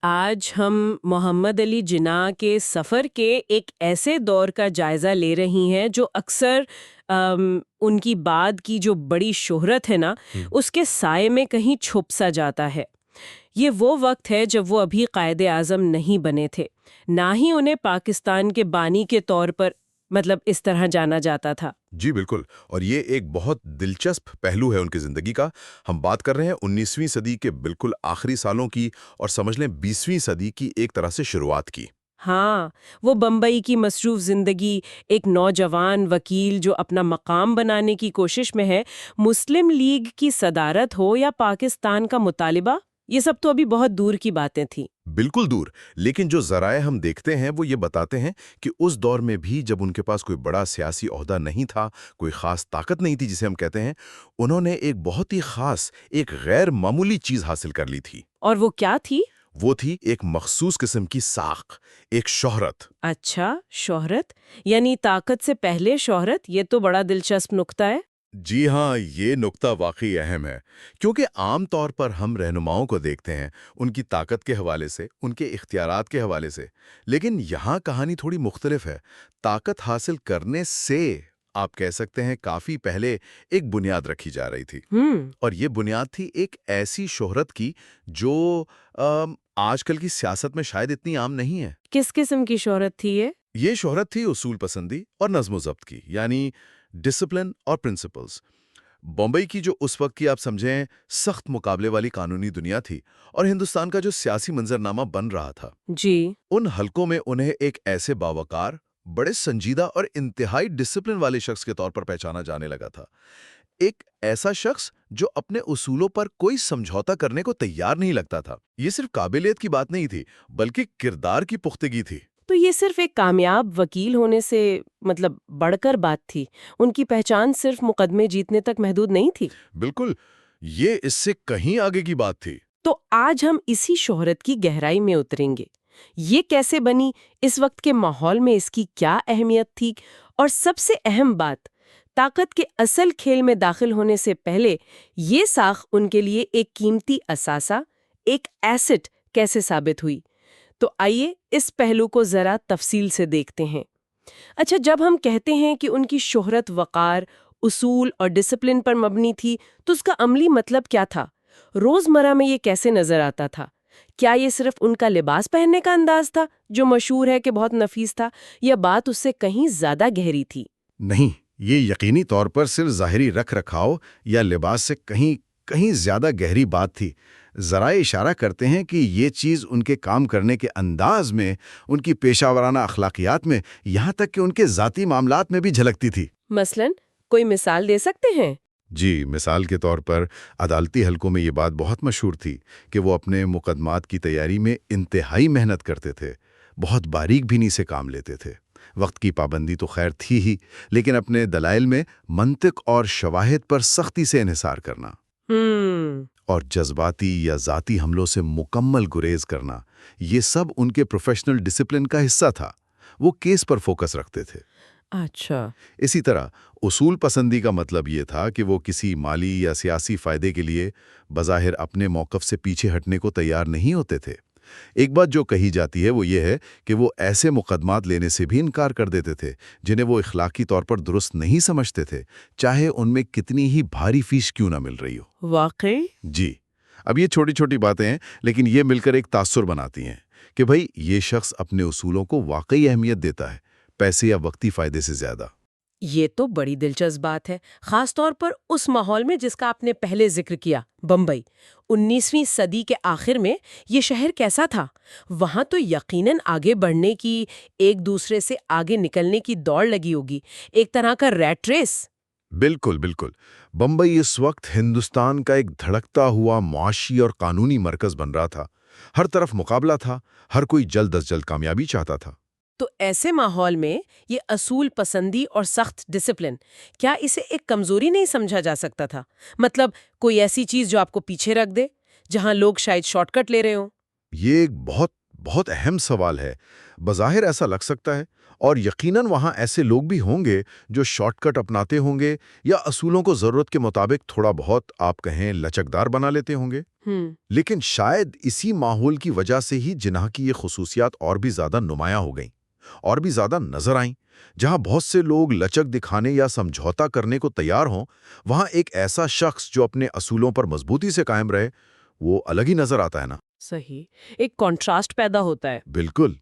آج ہم محمد علی جناح کے سفر کے ایک ایسے دور کا جائزہ لے رہی ہیں جو اکثر ان کی بعد کی جو بڑی شہرت ہے نا اس کے سائے میں کہیں چھپ سا جاتا ہے۔ یہ وہ وقت ہے جب وہ ابھی قائد اعظم نہیں بنے تھے، نہ ہی انہیں پاکستان کے بانی کے طور پر اس طرح جانا جاتا تھا۔ جی بالکل، اور یہ ایک بہت دلچسپ پہلو ہے ان کی زندگی کا۔ ہم بات کر رہے ہیں 19ویں صدی کے بالکل آخری سالوں کی، اور سمجھ لیں 20ویں صدی کی ایک طرح سے شروعات کی۔ ہاں، وہ بمبئی کی مصروف زندگی، ایک نوجوان وکیل جو اپنا مقام بنانے کی کوشش میں ہے، مسلم لیگ کی صدارت ہو یا پاکستان کا مطالبہ، یہ سب تو ابھی بہت دور کی باتیں تھیں۔ بالکل دور، لیکن جو ذرائع ہم دیکھتے ہیں وہ یہ بتاتے ہیں کہ اس دور میں بھی جب ان کے پاس کوئی بڑا سیاسی عہدہ نہیں تھا، کوئی خاص طاقت نہیں تھی جسے ہم کہتے ہیں، انہوں نے ایک بہت ہی خاص، ایک غیر معمولی چیز حاصل کر لی تھی۔ اور وہ کیا تھی؟ وہ تھی ایک مخصوص قسم کی ساخ، ایک شہرت۔ اچھا، شہرت، یعنی طاقت سے پہلے شہرت، یہ تو بڑا دلچسپ نقطہ ہے۔ جی ہاں، یہ نقطہ واقعی اہم ہے، کیونکہ عام طور پر ہم رہنماؤں کو دیکھتے ہیں ان کی طاقت کے حوالے سے، ان کے اختیارات کے حوالے سے، لیکن یہاں کہانی تھوڑی مختلف ہے۔ طاقت حاصل کرنے سے آپ کہہ سکتے ہیں کافی پہلے ایک بنیاد رکھی جا رہی تھی، اور یہ بنیاد تھی ایک ایسی شہرت کی جو آج کل کی سیاست میں شاید اتنی عام نہیں ہے۔ کس قسم کی شہرت تھی یہ؟ یہ شہرت تھی اصول پسندی اور نظم و ضبط کی، یعنی ڈسپلن اور پرنسپلز۔ بمبئی کی جو اس وقت کی آپ سمجھیں سخت مقابلے والی قانونی دنیا تھی، اور ہندوستان کا جو سیاسی منظرنامہ بن رہا تھا، جی، ان حلقوں میں انہیں ایک ایسے باوقار، بڑے سنجیدہ اور انتہائی ڈسپلن والے شخص کے طور پر پہچانا جانے لگا تھا۔ ایک ایسا شخص جو اپنے اصولوں پر کوئی سمجھوتا کرنے کو تیار نہیں لگتا تھا۔ یہ صرف قابلیت کی بات نہیں تھی، بلکہ کردار کی پختگی تھی۔ تو یہ صرف ایک کامیاب وکیل ہونے سے بڑھ کر بات تھی؟ ان کی پہچان صرف مقدمے جیتنے تک محدود نہیں تھی؟ بالکل، یہ اس سے کہیں آگے کی بات تھی۔ تو آج ہم اسی شہرت کی گہرائی میں اتریں گے۔ یہ کیسے بنی، اس وقت کے ماحول میں اس کی کیا اہمیت تھی، اور سب سے اہم بات، طاقت کے اصل کھیل میں داخل ہونے سے پہلے یہ ساخ ان کے لیے ایک قیمتی اثاثہ، ایک ایسٹ کیسے ثابت ہوئی۔ تو آئیے اس پہلو کو ذرا تفصیل سے دیکھتے ہیں۔ اچھا، جب ہم کہتے ہیں کہ ان کی شہرت وقار، اصول اور ڈسپلن پر مبنی تھی، تو اس کا عملی مطلب کیا تھا؟ روزمرہ میں یہ کیسے نظر آتا تھا؟ کیا یہ صرف ان کا لباس پہننے کا انداز تھا جو مشہور ہے کہ بہت نفیس تھا، یا بات اس سے کہیں زیادہ گہری تھی؟ نہیں، یہ یقینی طور پر صرف ظاہری رکھ رکھاؤ یا لباس سے کہیں زیادہ گہری بات تھی۔ ذرائع اشارہ کرتے ہیں کہ یہ چیز ان کے کام کرنے کے انداز میں، ان کی پیشہ ورانہ اخلاقیات میں، یہاں تک کہ ان کے ذاتی معاملات میں بھی جھلکتی تھی۔ مثلاً کوئی مثال دے سکتے ہیں؟ جی، مثال کے طور پر عدالتی حلقوں میں یہ بات بہت مشہور تھی کہ وہ اپنے مقدمات کی تیاری میں انتہائی محنت کرتے تھے، بہت باریک بینی سے کام لیتے تھے۔ وقت کی پابندی تو خیر تھی ہی، لیکن اپنے دلائل میں منطق اور شواہد پر سختی سے انحصار کرنا، اور جذباتی یا ذاتی حملوں سے مکمل گریز کرنا، یہ سب ان کے پروفیشنل ڈسپلن کا حصہ تھا۔ وہ کیس پر فوکس رکھتے تھے۔ اچھا، اسی طرح اصول پسندی کا مطلب یہ تھا کہ وہ کسی مالی یا سیاسی فائدے کے لیے بظاہر اپنے موقف سے پیچھے ہٹنے کو تیار نہیں ہوتے تھے۔ ایک بات جو کہی جاتی ہے وہ یہ ہے کہ وہ ایسے مقدمات لینے سے بھی انکار کر دیتے تھے جنہیں وہ اخلاقی طور پر درست نہیں سمجھتے تھے، چاہے ان میں کتنی ہی بھاری فیس کیوں نہ مل رہی ہو۔ واقعی؟ جی، اب یہ چھوٹی چھوٹی باتیں ہیں، لیکن یہ مل کر ایک تاثر بناتی ہیں کہ بھئی یہ شخص اپنے اصولوں کو واقعی اہمیت دیتا ہے، پیسے یا وقتی فائدے سے زیادہ۔ یہ تو بڑی دلچسپ بات ہے، خاص طور پر اس ماحول میں جس کا آپ نے پہلے ذکر کیا، بمبئی۔ 19ویں صدی کے آخر میں یہ شہر کیسا تھا؟ وہاں تو یقیناً آگے بڑھنے کی، ایک دوسرے سے آگے نکلنے کی دوڑ لگی ہوگی، ایک طرح کا ریٹ ریس۔ بالکل بالکل، بمبئی اس وقت ہندوستان کا ایک دھڑکتا ہوا معاشی اور قانونی مرکز بن رہا تھا۔ ہر طرف مقابلہ تھا، ہر کوئی جلد از جلد کامیابی چاہتا تھا۔ تو ایسے ماحول میں یہ اصول پسندی اور سخت ڈسپلن، کیا اسے ایک کمزوری نہیں سمجھا جا سکتا تھا؟ کوئی ایسی چیز جو آپ کو پیچھے رکھ دے، جہاں لوگ شاید شارٹ کٹ لے رہے ہوں؟ یہ ایک بہت اہم سوال ہے۔ بظاہر ایسا لگ سکتا ہے، اور یقیناً وہاں ایسے لوگ بھی ہوں گے جو شارٹ کٹ اپناتے ہوں گے یا اصولوں کو ضرورت کے مطابق تھوڑا بہت آپ کہیں لچکدار بنا لیتے ہوں گے۔ لیکن شاید اسی ماحول کی وجہ سے ہی جناح کی یہ خصوصیات اور بھی زیادہ نمایاں ہو گئیں اور بھی زیادہ نظر آئیں۔ جہاں بہت سے لوگ لچک دکھانے یا سمجھوتا کرنے کو تیار ہوں، وہاں ایک ایسا شخص جو اپنے اصولوں پر مضبوطی سے قائم رہے، وہ الگ ہی نظر آتا ہے نا۔ صحیح، ایک کنٹراسٹ پیدا ہوتا ہے۔ بالکل،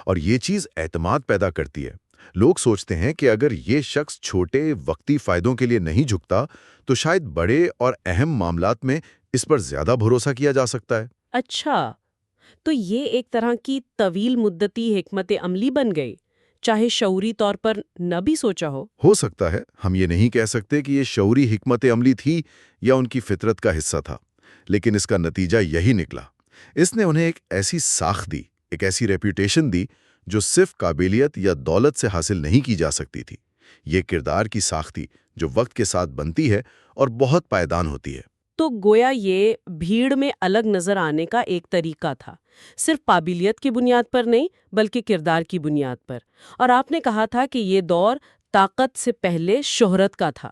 اور یہ چیز اعتماد پیدا کرتی ہے۔ لوگ سوچتے ہیں کہ اگر یہ شخص چھوٹے وقتی فائدوں کے لیے نہیں جھکتا تو شاید بڑے اور اہم معاملات میں اس پر زیادہ بھروسہ کیا جا سکتا ہے۔ اچھا، تو یہ ایک طرح کی طویل مدتی حکمت عملی بن گئی، چاہے شعوری طور پر نہ بھی سوچا ہو۔ سکتا ہے، ہم یہ نہیں کہہ سکتے کہ یہ شعوری حکمت عملی تھی یا ان کی فطرت کا حصہ تھا، لیکن اس کا نتیجہ یہی نکلا۔ اس نے انہیں ایک ایسی ساخت دی، ایک ایسی ریپیوٹیشن دی جو صرف قابلیت یا دولت سے حاصل نہیں کی جا سکتی تھی۔ یہ کردار کی ساخت تھی جو وقت کے ساتھ بنتی ہے اور بہت پائیدان ہوتی ہے۔ تو گویا یہ بھیڑ میں الگ نظر آنے کا ایک طریقہ تھا، صرف قابلیت کی بنیاد پر نہیں بلکہ کردار کی بنیاد پر۔ اور آپ نے کہا تھا کہ یہ دور طاقت سے پہلے شہرت کا تھا۔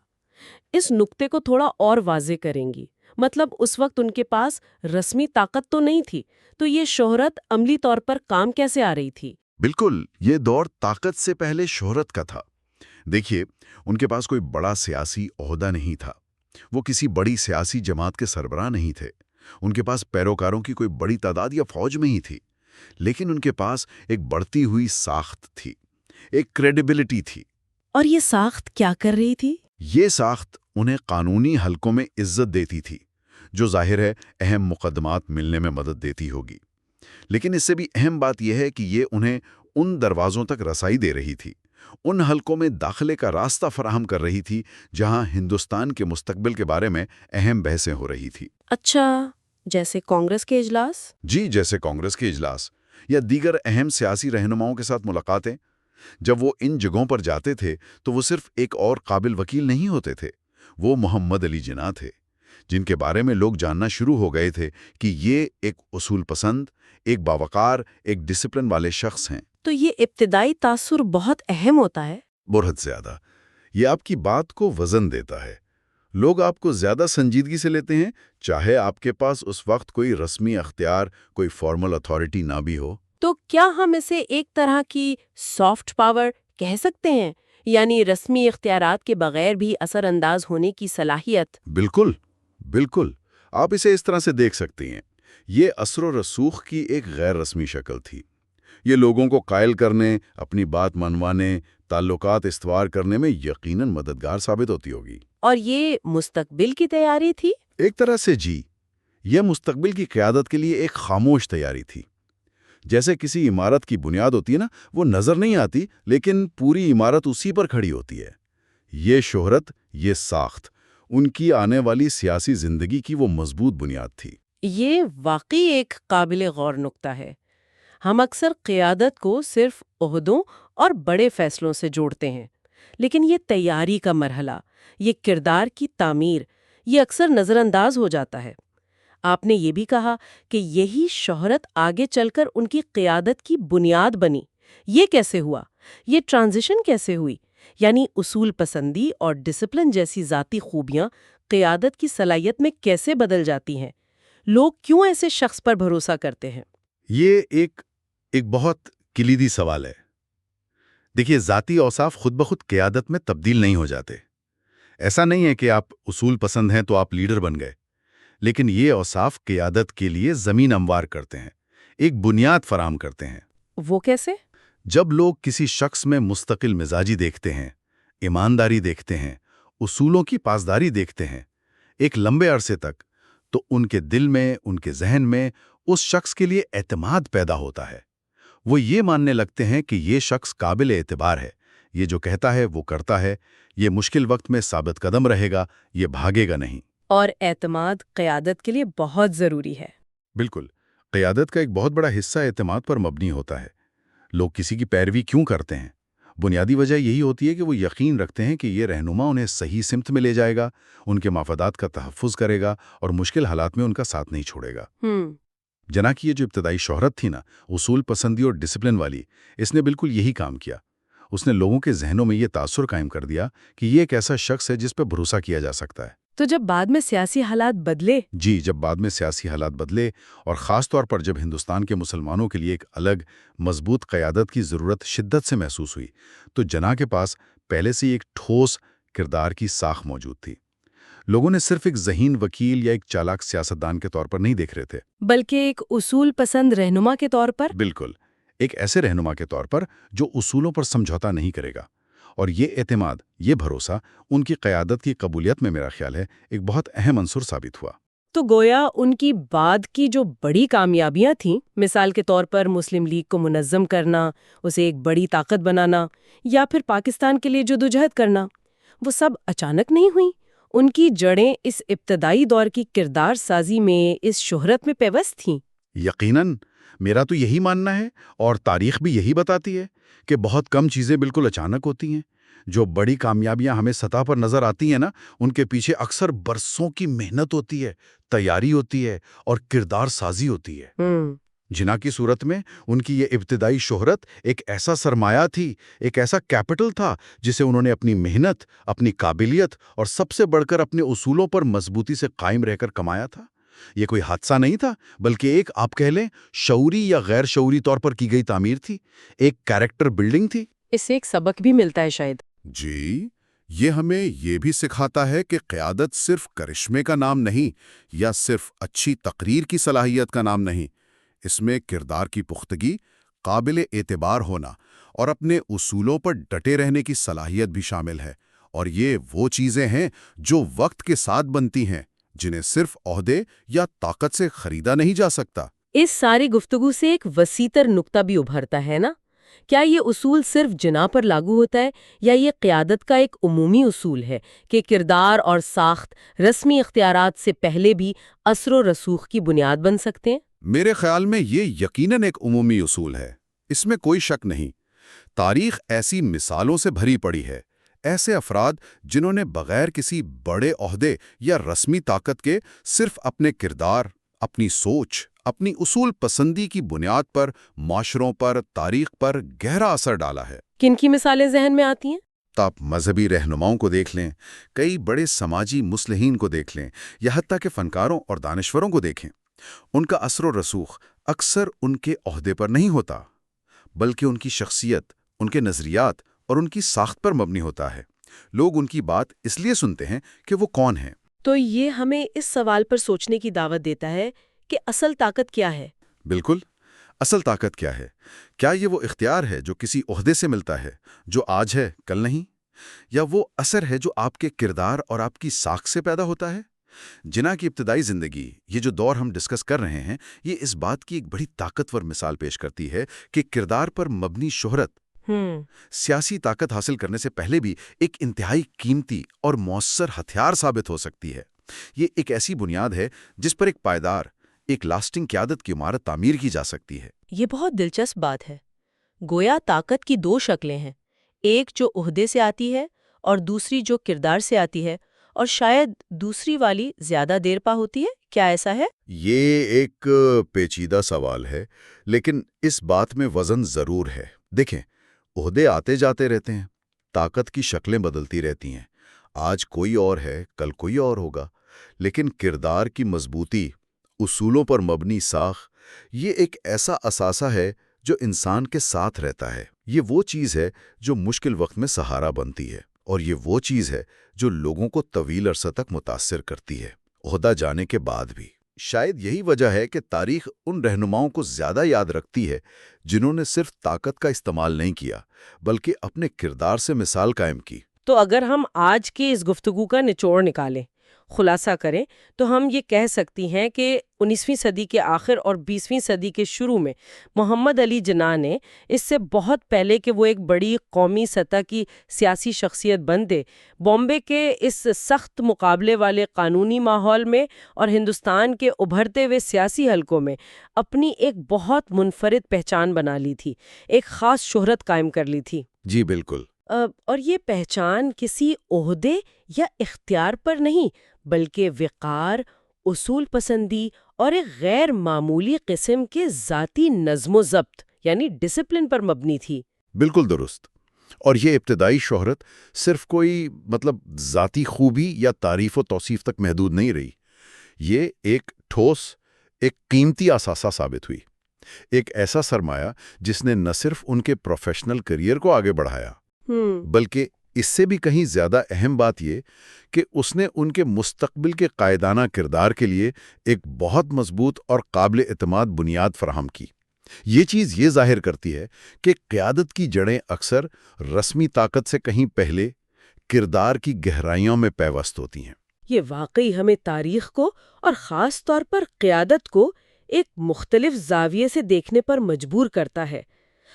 اس نقطے کو تھوڑا اور واضح کریں گی، مطلب اس وقت ان کے پاس رسمی طاقت تو نہیں تھی، تو یہ شہرت عملی طور پر کام کیسے آ رہی تھی؟ بالکل، یہ دور طاقت سے پہلے شہرت کا تھا۔ دیکھیے، ان کے پاس کوئی بڑا سیاسی عہدہ نہیں تھا، وہ کسی بڑی سیاسی جماعت کے سربراہ نہیں تھے، ان کے پاس پیروکاروں کی کوئی بڑی تعداد یا فوج میں ہی تھی، لیکن ان کے پاس ایک بڑھتی ہوئی ساخت تھی، ایک کریڈیبلٹی تھی۔ اور یہ ساخت کیا کر رہی تھی؟ یہ ساخت انہیں قانونی حلقوں میں عزت دیتی تھی، جو ظاہر ہے اہم مقدمات ملنے میں مدد دیتی ہوگی، لیکن اس سے بھی اہم بات یہ ہے کہ یہ انہیں ان دروازوں تک رسائی دے رہی تھی، ان حلقوں میں داخلے کا راستہ فراہم کر رہی تھی جہاں ہندوستان کے مستقبل کے بارے میں اہم بحثیں ہو رہی تھی۔ اچھا، جیسے کانگریس کے اجلاس؟ جی، جیسے کانگریس کے اجلاس یا دیگر اہم سیاسی رہنماؤں کے ساتھ ملاقاتیں۔ جب وہ ان جگہوں پر جاتے تھے تو وہ صرف ایک اور قابل وکیل نہیں ہوتے تھے، وہ محمد علی جناح تھے، جن کے بارے میں لوگ جاننا شروع ہو گئے تھے کہ یہ ایک اصول پسند، ایک باوقار، ایک ڈسپلن والے شخص ہیں۔ تو یہ ابتدائی تاثر بہت اہم ہوتا ہے۔ بہت زیادہ۔ یہ آپ کی بات کو وزن دیتا ہے۔ لوگ آپ کو زیادہ سنجیدگی سے لیتے ہیں، چاہے آپ کے پاس اس وقت کوئی رسمی اختیار، کوئی فارمل اتھارٹی نہ بھی ہو۔ تو کیا ہم اسے ایک طرح کی سافٹ پاور کہہ سکتے ہیں، یعنی رسمی اختیارات کے بغیر بھی اثر انداز ہونے کی صلاحیت؟ بالکل، بالکل، آپ اسے اس طرح سے دیکھ سکتے ہیں۔ یہ اثر و رسوخ کی ایک غیر رسمی شکل تھی۔ یہ لوگوں کو قائل کرنے، اپنی بات منوانے، تعلقات استوار کرنے میں یقیناً مددگار ثابت ہوتی ہوگی۔ اور یہ مستقبل کی تیاری تھی؟ ایک طرح سے جی، یہ مستقبل کی قیادت کے لیے ایک خاموش تیاری تھی۔ جیسے کسی عمارت کی بنیاد ہوتی ہے نا، وہ نظر نہیں آتی لیکن پوری عمارت اسی پر کھڑی ہوتی ہے۔ یہ شہرت، یہ ساخت، ان کی آنے والی سیاسی زندگی کی وہ مضبوط بنیاد تھی۔ یہ واقعی ایک قابل غور نقطہ ہے۔ ہم اکثر قیادت کو صرف عہدوں اور بڑے فیصلوں سے جوڑتے ہیں، لیکن یہ تیاری کا مرحلہ، یہ کردار کی تعمیر، یہ اکثر نظر انداز ہو جاتا ہے۔ آپ نے یہ بھی کہا کہ یہی شہرت آگے چل کر ان کی قیادت کی بنیاد بنی۔ یہ کیسے ہوا؟ یہ ٹرانزیشن کیسے ہوئی؟ یعنی اصول پسندی اور ڈسپلن جیسی ذاتی خوبیاں قیادت کی صلاحیت میں کیسے بدل جاتی ہیں؟ لوگ کیوں ایسے شخص پر بھروسہ کرتے ہیں؟ یہ ایک بہت کلیدی سوال ہے۔ دیکھیے، ذاتی اوصاف خود بخود قیادت میں تبدیل نہیں ہو جاتے۔ ایسا نہیں ہے کہ آپ اصول پسند ہیں تو آپ لیڈر بن گئے، لیکن یہ اوصاف قیادت کے لیے زمین ہموار کرتے ہیں، ایک بنیاد فراہم کرتے ہیں۔ وہ کیسے؟ جب لوگ کسی شخص میں مستقل مزاجی دیکھتے ہیں، ایمانداری دیکھتے ہیں، اصولوں کی پاسداری دیکھتے ہیں ایک لمبے عرصے تک، تو ان کے دل میں، ان کے ذہن میں اس شخص کے لیے اعتماد پیدا ہوتا ہے۔ وہ یہ ماننے لگتے ہیں کہ یہ شخص قابل اعتبار ہے، یہ جو کہتا ہے وہ کرتا ہے، یہ مشکل وقت میں ثابت قدم رہے گا، یہ بھاگے گا نہیں۔ اور اعتماد قیادت کے لیے بہت ضروری ہے۔ بالکل، قیادت کا ایک بہت بڑا حصہ اعتماد پر مبنی ہوتا ہے۔ لوگ کسی کی پیروی کیوں کرتے ہیں؟ بنیادی وجہ یہی ہوتی ہے کہ وہ یقین رکھتے ہیں کہ یہ رہنما انہیں صحیح سمت میں لے جائے گا، ان کے مفادات کا تحفظ کرے گا اور مشکل حالات میں ان کا ساتھ نہیں چھوڑے گا۔ جناح کی یہ جو ابتدائی شہرت تھی نا، اصول پسندی اور ڈسپلن والی، اس نے بالکل یہی کام کیا۔ اس نے لوگوں کے ذہنوں میں یہ تاثر قائم کر دیا کہ یہ ایک ایسا شخص ہے جس پہ بھروسہ کیا جا سکتا ہے۔ تو جب بعد میں سیاسی حالات بدلے، جی، جب بعد میں سیاسی حالات بدلے اور خاص طور پر جب ہندوستان کے مسلمانوں کے لیے ایک الگ مضبوط قیادت کی ضرورت شدت سے محسوس ہوئی، تو جناح کے پاس پہلے سے ہی ایک ٹھوس کردار کی ساخت موجود تھی۔ لوگوں نے صرف ایک ذہین وکیل یا ایک چالاک سیاستدان کے طور پر نہیں دیکھ رہے تھے، بلکہ ایک اصول پسند رہنما کے طور پر۔ بالکل، ایک ایسے رہنما کے طور پر جو اصولوں پر سمجھوتا نہیں کرے گا۔ اور یہ اعتماد، یہ بھروسہ ان کی قیادت کی قبولیت میں میرا خیال ہے ایک بہت اہم عنصر ثابت ہوا۔ تو گویا ان کی بعد کی جو بڑی کامیابیاں تھیں، مثال کے طور پر مسلم لیگ کو منظم کرنا، اسے ایک بڑی طاقت بنانا، یا پھر پاکستان کے لیے جدوجہد کرنا، وہ سب اچانک نہیں ہوئیں۔ ان کی جڑیں اس ابتدائی دور کی کردار سازی میں، اس شہرت میں پیوست تھیں۔ یقیناً، میرا تو یہی ماننا ہے، اور تاریخ بھی یہی بتاتی ہے کہ بہت کم چیزیں بالکل اچانک ہوتی ہیں۔ جو بڑی کامیابیاں ہمیں سطح پر نظر آتی ہیں نا، ان کے پیچھے اکثر برسوں کی محنت ہوتی ہے، تیاری ہوتی ہے اور کردار سازی ہوتی ہے۔ جناح کی صورت میں ان کی یہ ابتدائی شہرت ایک ایسا سرمایہ تھی، ایک ایسا کیپٹل تھا جسے انہوں نے اپنی محنت، اپنی قابلیت اور سب سے بڑھ کر اپنے اصولوں پر مضبوطی سے قائم رہ کر کمایا تھا۔ یہ کوئی حادثہ نہیں تھا، بلکہ ایک، آپ کہہ لیں، شعوری یا غیر شعوری طور پر کی گئی تعمیر تھی، ایک کیریکٹر بلڈنگ تھی۔ اس سے ایک سبق بھی ملتا ہے شاید۔ جی، یہ ہمیں یہ بھی سکھاتا ہے کہ قیادت صرف کرشمے کا نام نہیں، یا صرف اچھی تقریر کی صلاحیت کا نام نہیں۔ اس میں کردار کی پختگی، قابل اعتبار ہونا اور اپنے اصولوں پر ڈٹے رہنے کی صلاحیت بھی شامل ہے۔ اور یہ وہ چیزیں ہیں جو وقت کے ساتھ بنتی ہیں، جنہیں صرف عہدے یا طاقت سے خریدا نہیں جا سکتا۔ اس ساری گفتگو سے ایک وسیع نکتہ بھی ابھرتا ہے نا؟ کیا یہ اصول صرف جناح پر لاگو ہوتا ہے، یا یہ قیادت کا ایک عمومی اصول ہے کہ کردار اور ساخت رسمی اختیارات سے پہلے بھی اثر و رسوخ کی بنیاد بن سکتے ہیں؟ میرے خیال میں یہ یقیناً ایک عمومی اصول ہے، اس میں کوئی شک نہیں۔ تاریخ ایسی مثالوں سے بھری پڑی ہے، ایسے افراد جنہوں نے بغیر کسی بڑے عہدے یا رسمی طاقت کے صرف اپنے کردار، اپنی سوچ، اپنی اصول پسندی کی بنیاد پر معاشروں پر، تاریخ پر گہرا اثر ڈالا ہے۔ کن کی مثالیں ذہن میں آتی ہیں؟ تو آپ مذہبی رہنماؤں کو دیکھ لیں، کئی بڑے سماجی مصلحین کو دیکھ لیں، یا حتیٰ کہ فنکاروں اور دانشوروں کو دیکھیں۔ ان کا اثر و رسوخ اکثر ان کے عہدے پر نہیں ہوتا، بلکہ ان کی شخصیت، ان کے نظریات اور ان کی ساخت پر مبنی ہوتا ہے۔ لوگ ان کی بات اس لیے سنتے ہیں کہ وہ کون ہیں۔ تو یہ ہمیں اس سوال پر سوچنے کی دعوت دیتا ہے کہ اصل طاقت کیا ہے؟ بالکل، اصل طاقت کیا ہے؟ کیا یہ وہ اختیار ہے جو کسی عہدے سے ملتا ہے، جو آج ہے کل نہیں؟ یا وہ اثر ہے جو آپ کے کردار اور آپ کی ساخت سے پیدا ہوتا ہے؟ جناح کی ابتدائی زندگی، یہ جو دور ہم ڈسکس کر رہے ہیں، یہ اس بات کی ایک بڑی طاقتور مثال پیش کرتی ہے کہ کردار پر مبنی شہرت سیاسی طاقت حاصل کرنے سے پہلے بھی ایک انتہائی قیمتی اور مؤثر ہتھیار ثابت ہو سکتی ہے۔ یہ ایک ایسی بنیاد ہے جس پر ایک پائیدار، ایک لاسٹنگ قیادت کی عمارت تعمیر کی جا سکتی ہے۔ یہ بہت دلچسپ بات ہے۔ گویا طاقت کی دو شکلیں ہیں، ایک جو عہدے سے آتی ہے اور دوسری جو کردار سے آتی ہے، اور شاید دوسری والی زیادہ دیر پا ہوتی ہے۔ کیا ایسا ہے؟ یہ ایک پیچیدہ سوال ہے، لیکن اس بات میں وزن ضرور ہے۔ دیکھیں، عہدے آتے جاتے رہتے ہیں، طاقت کی شکلیں بدلتی رہتی ہیں، آج کوئی اور ہے، کل کوئی اور ہوگا، لیکن کردار کی مضبوطی، اصولوں پر مبنی ساخ، یہ ایک ایسا اثاثہ ہے جو انسان کے ساتھ رہتا ہے۔ یہ وہ چیز ہے جو مشکل وقت میں سہارا بنتی ہے، اور یہ وہ چیز ہے جو لوگوں کو طویل عرصہ تک متاثر کرتی ہے، عہدہ جانے کے بعد بھی۔ شاید یہی وجہ ہے کہ تاریخ ان رہنماؤں کو زیادہ یاد رکھتی ہے جنہوں نے صرف طاقت کا استعمال نہیں کیا، بلکہ اپنے کردار سے مثال قائم کی۔ تو اگر ہم آج کی اس گفتگو کا نچوڑ نکالیں، خلاصہ کریں، تو ہم یہ کہہ سکتی ہیں کہ 19ویں صدی کے آخر اور 20ویں صدی کے شروع میں محمد علی جناح نے اس سے بہت پہلے کہ وہ ایک بڑی قومی سطح کی سیاسی شخصیت بن دے، بامبے کے اس سخت مقابلے والے قانونی ماحول میں اور ہندوستان کے ابھرتے ہوئے سیاسی حلقوں میں اپنی ایک بہت منفرد پہچان بنا لی تھی، ایک خاص شہرت قائم کر لی تھی۔ جی بالکل۔ اور یہ پہچان کسی عہدے یا اختیار پر نہیں، بلکہ وقار، اصول پسندی اور ایک غیر معمولی قسم کے ذاتی نظم و ضبط یعنی ڈسپلن پر مبنی تھی۔ بالکل درست۔ اور یہ ابتدائی شہرت صرف کوئی ذاتی خوبی یا تعریف و توصیف تک محدود نہیں رہی. یہ ایک ٹھوس، ایک قیمتی اثاثہ ثابت ہوئی. ایک ایسا سرمایہ جس نے نہ صرف ان کے پروفیشنل کریئر کو آگے بڑھایا بلکہ اس سے بھی کہیں زیادہ اہم بات یہ کہ اس نے ان کے مستقبل کے قائدانہ کردار کے لیے ایک بہت مضبوط اور قابل اعتماد بنیاد فراہم کی. یہ چیز یہ ظاہر کرتی ہے کہ قیادت کی جڑیں اکثر رسمی طاقت سے کہیں پہلے کردار کی گہرائیوں میں پیوست ہوتی ہیں. یہ واقعی ہمیں تاریخ کو اور خاص طور پر قیادت کو ایک مختلف زاویے سے دیکھنے پر مجبور کرتا ہے.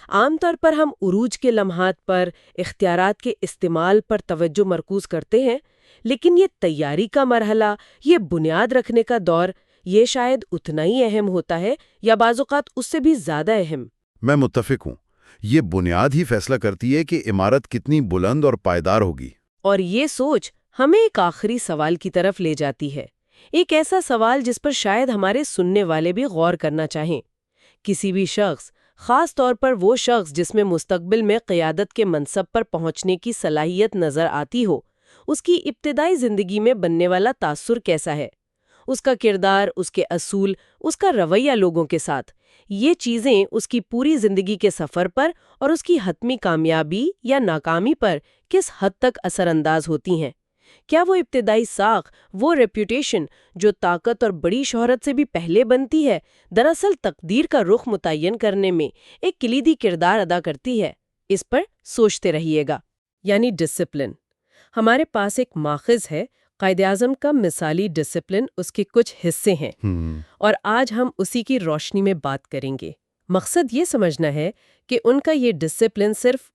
عام طور پر ہم عروج کے لمحات پر، اختیارات کے استعمال پر توجہ مرکوز کرتے ہیں، لیکن یہ تیاری کا مرحلہ، یہ بنیاد رکھنے کا دور، یہ شاید اتنا ہی اہم ہوتا ہے یا بعض اوقات اس سے بھی زیادہ اہم. میں متفق ہوں. یہ بنیاد ہی فیصلہ کرتی ہے کہ عمارت کتنی بلند اور پائیدار ہوگی. اور یہ سوچ ہمیں ایک آخری سوال کی طرف لے جاتی ہے، ایک ایسا سوال جس پر شاید ہمارے سننے والے بھی غور کرنا چاہیں. کسی بھی شخص، خاص طور پر وہ شخص جس میں مستقبل میں قیادت کے منصب پر پہنچنے کی صلاحیت نظر آتی ہو، اس کی ابتدائی زندگی میں بننے والا تاثر کیسا ہے؟ اس کا کردار، اس کے اصول، اس کا رویہ لوگوں کے ساتھ، یہ چیزیں اس کی پوری زندگی کے سفر پر اور اس کی حتمی کامیابی یا ناکامی پر کس حد تک اثر انداز ہوتی ہیں؟ کیا وہ ابتدائی ساکھ، وہ ریپیوٹیشن جو طاقت اور بڑی شہرت سے بھی پہلے بنتی ہے، دراصل تقدیر کا رخ متعین کرنے میں ایک کلیدی کردار ادا کرتی ہے؟ اس پر سوچتے رہیے گا. یعنی ڈسپلن. ہمارے پاس ایک ماخذ ہے، قائد-اعظم کا مثالی ڈسپلن، اس کے کچھ حصے ہیں اور آج ہم اسی کی روشنی میں بات کریں گے. مقصد یہ سمجھنا ہے کہ ان کا یہ ڈسپلن صرف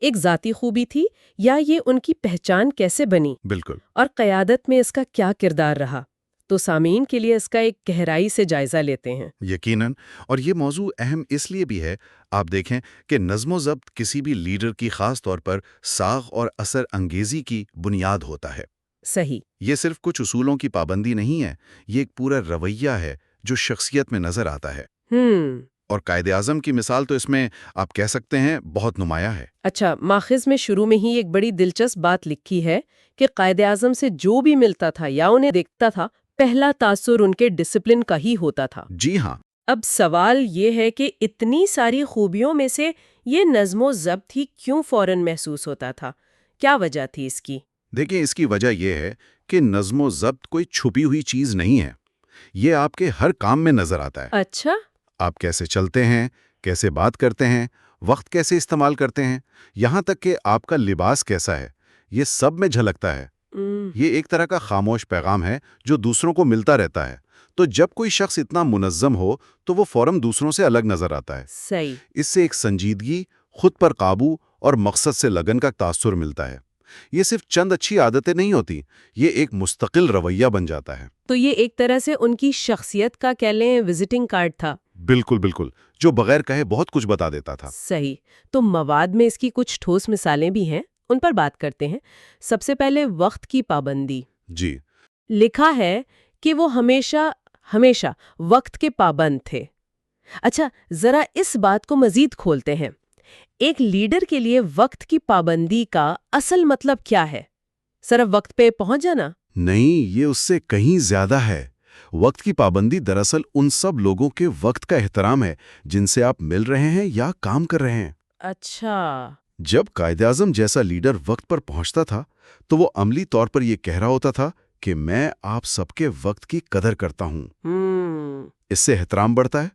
ایک ذاتی خوبی تھی یا یہ ان کی پہچان کیسے بنی، بالکل، اور قیادت میں اس کا کیا کردار رہا. تو سامعین کے لیے اس کا ایک گہرائی سے جائزہ لیتے ہیں. یقیناً. اور یہ موضوع اہم اس لیے بھی ہے، آپ دیکھیں کہ نظم و ضبط کسی بھی لیڈر کی خاص طور پر ساغ اور اثر انگیزی کی بنیاد ہوتا ہے. صحیح. یہ صرف کچھ اصولوں کی پابندی نہیں ہے، یہ ایک پورا رویہ ہے جو شخصیت میں نظر آتا ہے. اور قائد اعظم کی مثال تو اس میں آپ کہہ سکتے ہیں بہت نمایاں ہے. اچھا، ماخذ میں شروع میں ہی ایک بڑی دلچسپ بات لکھی ہے کہ قائد اعظم سے جو بھی ملتا تھا یا انہیں دیکھتا تھا، پہلا تاثر ان کے ڈسپلن کا ہی ہوتا تھا. جی ہاں. اب سوال یہ ہے کہ اتنی ساری خوبیوں میں سے یہ نظم و ضبط ہی کیوں فوراً محسوس ہوتا تھا؟ کیا وجہ تھی اس کی؟ دیکھیں، اس کی وجہ یہ ہے کہ نظم و ضبط کوئی چھپی ہوئی چیز نہیں ہے. یہ آپ کے ہر کام میں نظر آتا ہے. اچھا. آپ کیسے چلتے ہیں، کیسے بات کرتے ہیں، وقت کیسے استعمال کرتے ہیں، یہاں تک کہ آپ کا لباس کیسا ہے، یہ سب میں جھلکتا ہے. یہ ایک طرح کا خاموش پیغام ہے جو دوسروں کو ملتا رہتا ہے. تو جب کوئی شخص اتنا منظم ہو تو وہ فوراً دوسروں سے الگ نظر آتا ہے. صحیح. اس سے ایک سنجیدگی، خود پر قابو اور مقصد سے لگن کا تاثر ملتا ہے. یہ صرف چند اچھی عادتیں نہیں ہوتی، یہ ایک مستقل رویہ بن جاتا ہے. تو یہ ایک طرح سے ان کی شخصیت کا کہہ لیں وزٹنگ کارڈ تھا. بالکل بالکل، جو بغیر کہے بہت کچھ بتا دیتا تھا. صحیح. تو مواد میں اس کی کچھ ٹھوس مثالیں بھی ہیں، ان پر بات کرتے ہیں. سب سے پہلے وقت کی پابندی. جی. لکھا ہے کہ وہ ہمیشہ وقت کے پابند تھے. اچھا، ذرا اس بات کو مزید کھولتے ہیں. ایک لیڈر کے لیے وقت کی پابندی کا اصل مطلب کیا ہے؟ صرف وقت پہ پہنچ جانا؟ نہیں، یہ اس سے کہیں زیادہ ہے. وقت کی پابندی دراصل ان سب لوگوں کے وقت کا احترام ہے جن سے آپ مل رہے ہیں یا کام کر رہے ہیں. اچھا. جب قائد اعظم جیسا لیڈر وقت پر پہنچتا تھا تو وہ عملی طور پر یہ کہہ رہا ہوتا تھا کہ میں آپ سب کے وقت کی قدر کرتا ہوں. اس سے احترام بڑھتا ہے.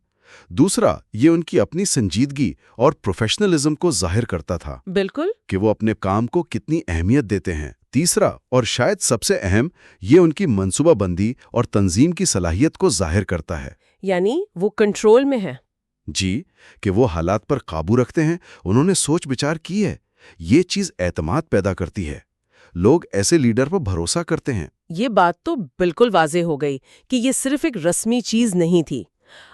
دوسرا، یہ ان کی اپنی سنجیدگی اور پروفیشنلزم کو ظاہر کرتا تھا. بالکل. کہ وہ اپنے کام کو کتنی اہمیت دیتے ہیں. تیسرا اور شاید سب سے اہم، یہ ان کی منصوبہ بندی اور تنظیم کی صلاحیت کو ظاہر کرتا ہے. یعنی وہ کنٹرول میں ہے. جی، کہ وہ حالات پر قابو رکھتے ہیں، انہوں نے سوچ بچار کی ہے. یہ چیز اعتماد پیدا کرتی ہے. لوگ ایسے لیڈر پر بھروسہ کرتے ہیں. یہ بات تو بالکل واضح ہو گئی کہ یہ صرف ایک رسمی چیز نہیں تھی.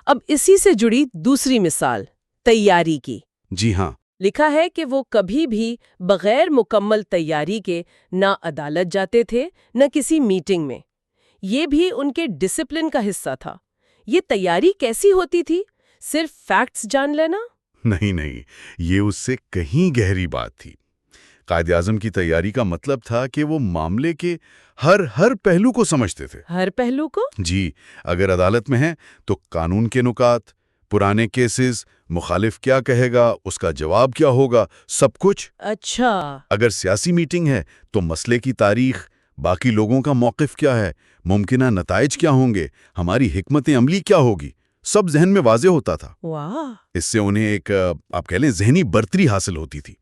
اب اسی سے جڑی دوسری مثال، تیاری کی. جی ہاں. لکھا ہے کہ وہ کبھی بھی بغیر مکمل تیاری کے نہ عدالت جاتے تھے نہ کسی میٹنگ میں. یہ بھی ان کے ڈسپلن کا حصہ تھا. یہ تیاری کیسی ہوتی تھی؟ صرف فیکٹس جان لینا؟ نہیں، یہ اس سے کہیں گہری بات تھی۔ قائد اعظم کی تیاری کا مطلب تھا کہ وہ معاملے کے ہر پہلو کو سمجھتے تھے۔ ہر پہلو کو؟ جی، اگر عدالت میں ہیں تو قانون کے نکات، پرانے کیسز، مخالف کیا کہے گا، اس کا جواب کیا ہوگا، سب کچھ۔ اچھا۔ اگر سیاسی میٹنگ ہے تو مسئلے کی تاریخ، باقی لوگوں کا موقف کیا ہے، ممکنہ نتائج کیا ہوں گے، ہماری حکمت عملی کیا ہوگی، سب ذہن میں واضح ہوتا تھا۔ واہ! اس سے انہیں ایک آپ کہہ لیں ذہنی برتری حاصل ہوتی تھی۔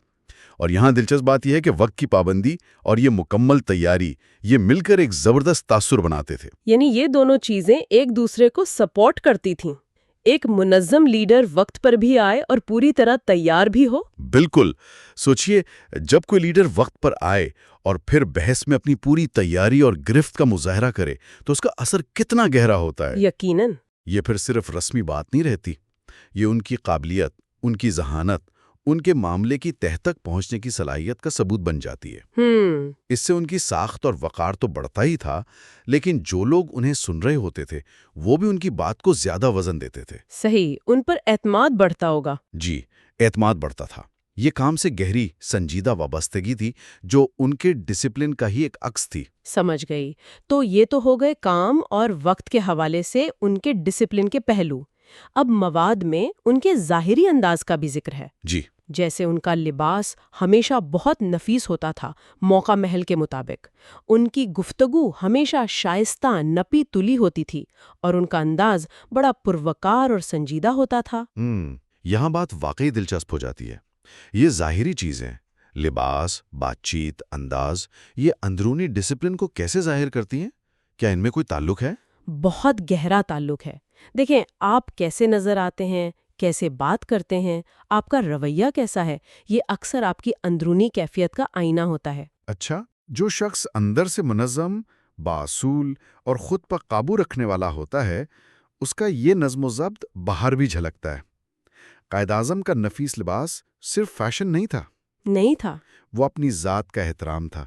اور یہاں دلچسپ بات یہ ہے کہ وقت کی پابندی اور یہ مکمل تیاری، یہ مل کر ایک زبردست تاثر بناتے تھے۔ یعنی یہ دونوں چیزیں ایک دوسرے کو سپورٹ کرتی تھیں۔ ایک منظم لیڈر وقت پر بھی آئے اور پوری طرح تیار بھی ہو۔ بالکل، سوچئے جب کوئی لیڈر وقت پر آئے اور پھر بحث میں اپنی پوری تیاری اور گرفت کا مظاہرہ کرے تو اس کا اثر کتنا گہرا ہوتا ہے۔ یقیناً۔ یہ پھر صرف رسمی بات نہیں رہتی، یہ ان کی قابلیت، ان کی ذہانت، ان کے معاملے کی تہہ تک پہنچنے کی صلاحیت کا ثبوت بن جاتی ہے۔ اس سے ان کی ساخت اور وقار تو بڑھتا ہی تھا، لیکن جو لوگ انہیں سن رہے ہوتے تھے وہ بھی ان کی بات کو زیادہ وزن دیتے تھے۔ صحیح، ان پر اعتماد بڑھتا ہوگا۔ جی، اعتماد بڑھتا تھا۔ یہ کام سے گہری، سنجیدہ وابستگی تھی جو ان کے ڈسپلن کا ہی ایک عکس تھی۔ سمجھ گئی۔ تو یہ تو ہو گئے کام اور وقت کے حوالے سے ان کے ڈسپلن کے پہلو۔ اب مواد میں ان کے ظاہری انداز کا بھی ذکر ہے۔ جی، جیسے ان کا لباس ہمیشہ بہت نفیس ہوتا تھا، موقع محل کے مطابق۔ ان کی گفتگو ہمیشہ شائستہ، نپی تلی ہوتی تھی، اور ان کا انداز بڑا پروقار اور سنجیدہ ہوتا تھا۔ یہاں بات واقعی دلچسپ ہو جاتی ہے۔ یہ ظاہری چیزیں، لباس، بات چیت، انداز، یہ اندرونی ڈسپلن کو کیسے ظاہر کرتی ہیں؟ کیا ان میں کوئی تعلق ہے؟ بہت گہرا تعلق ہے۔ دیکھیں، آپ کیسے نظر آتے ہیں، کیسے بات کرتے ہیں، آپ کا رویہ کیسا ہے، یہ اکثر آپ کی اندرونی کیفیت کا آئینہ ہوتا ہے۔ اچھا، جو شخص اندر سے منظم، باصول اور خود پر قابو رکھنے والا ہوتا ہے، اس کا یہ نظم و ضبط باہر بھی جھلکتا ہے۔ قائد اعظم کا نفیس لباس صرف فیشن نہیں تھا، نہیں تھا۔ وہ اپنی ذات کا احترام تھا،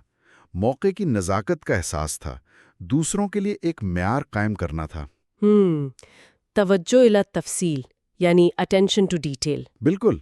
موقع کی نزاکت کا احساس تھا، دوسروں کے لیے ایک معیار قائم کرنا تھا۔ توجہ الی تفصیل، یعنی اٹینشن ٹو ڈیٹیل۔ بالکل،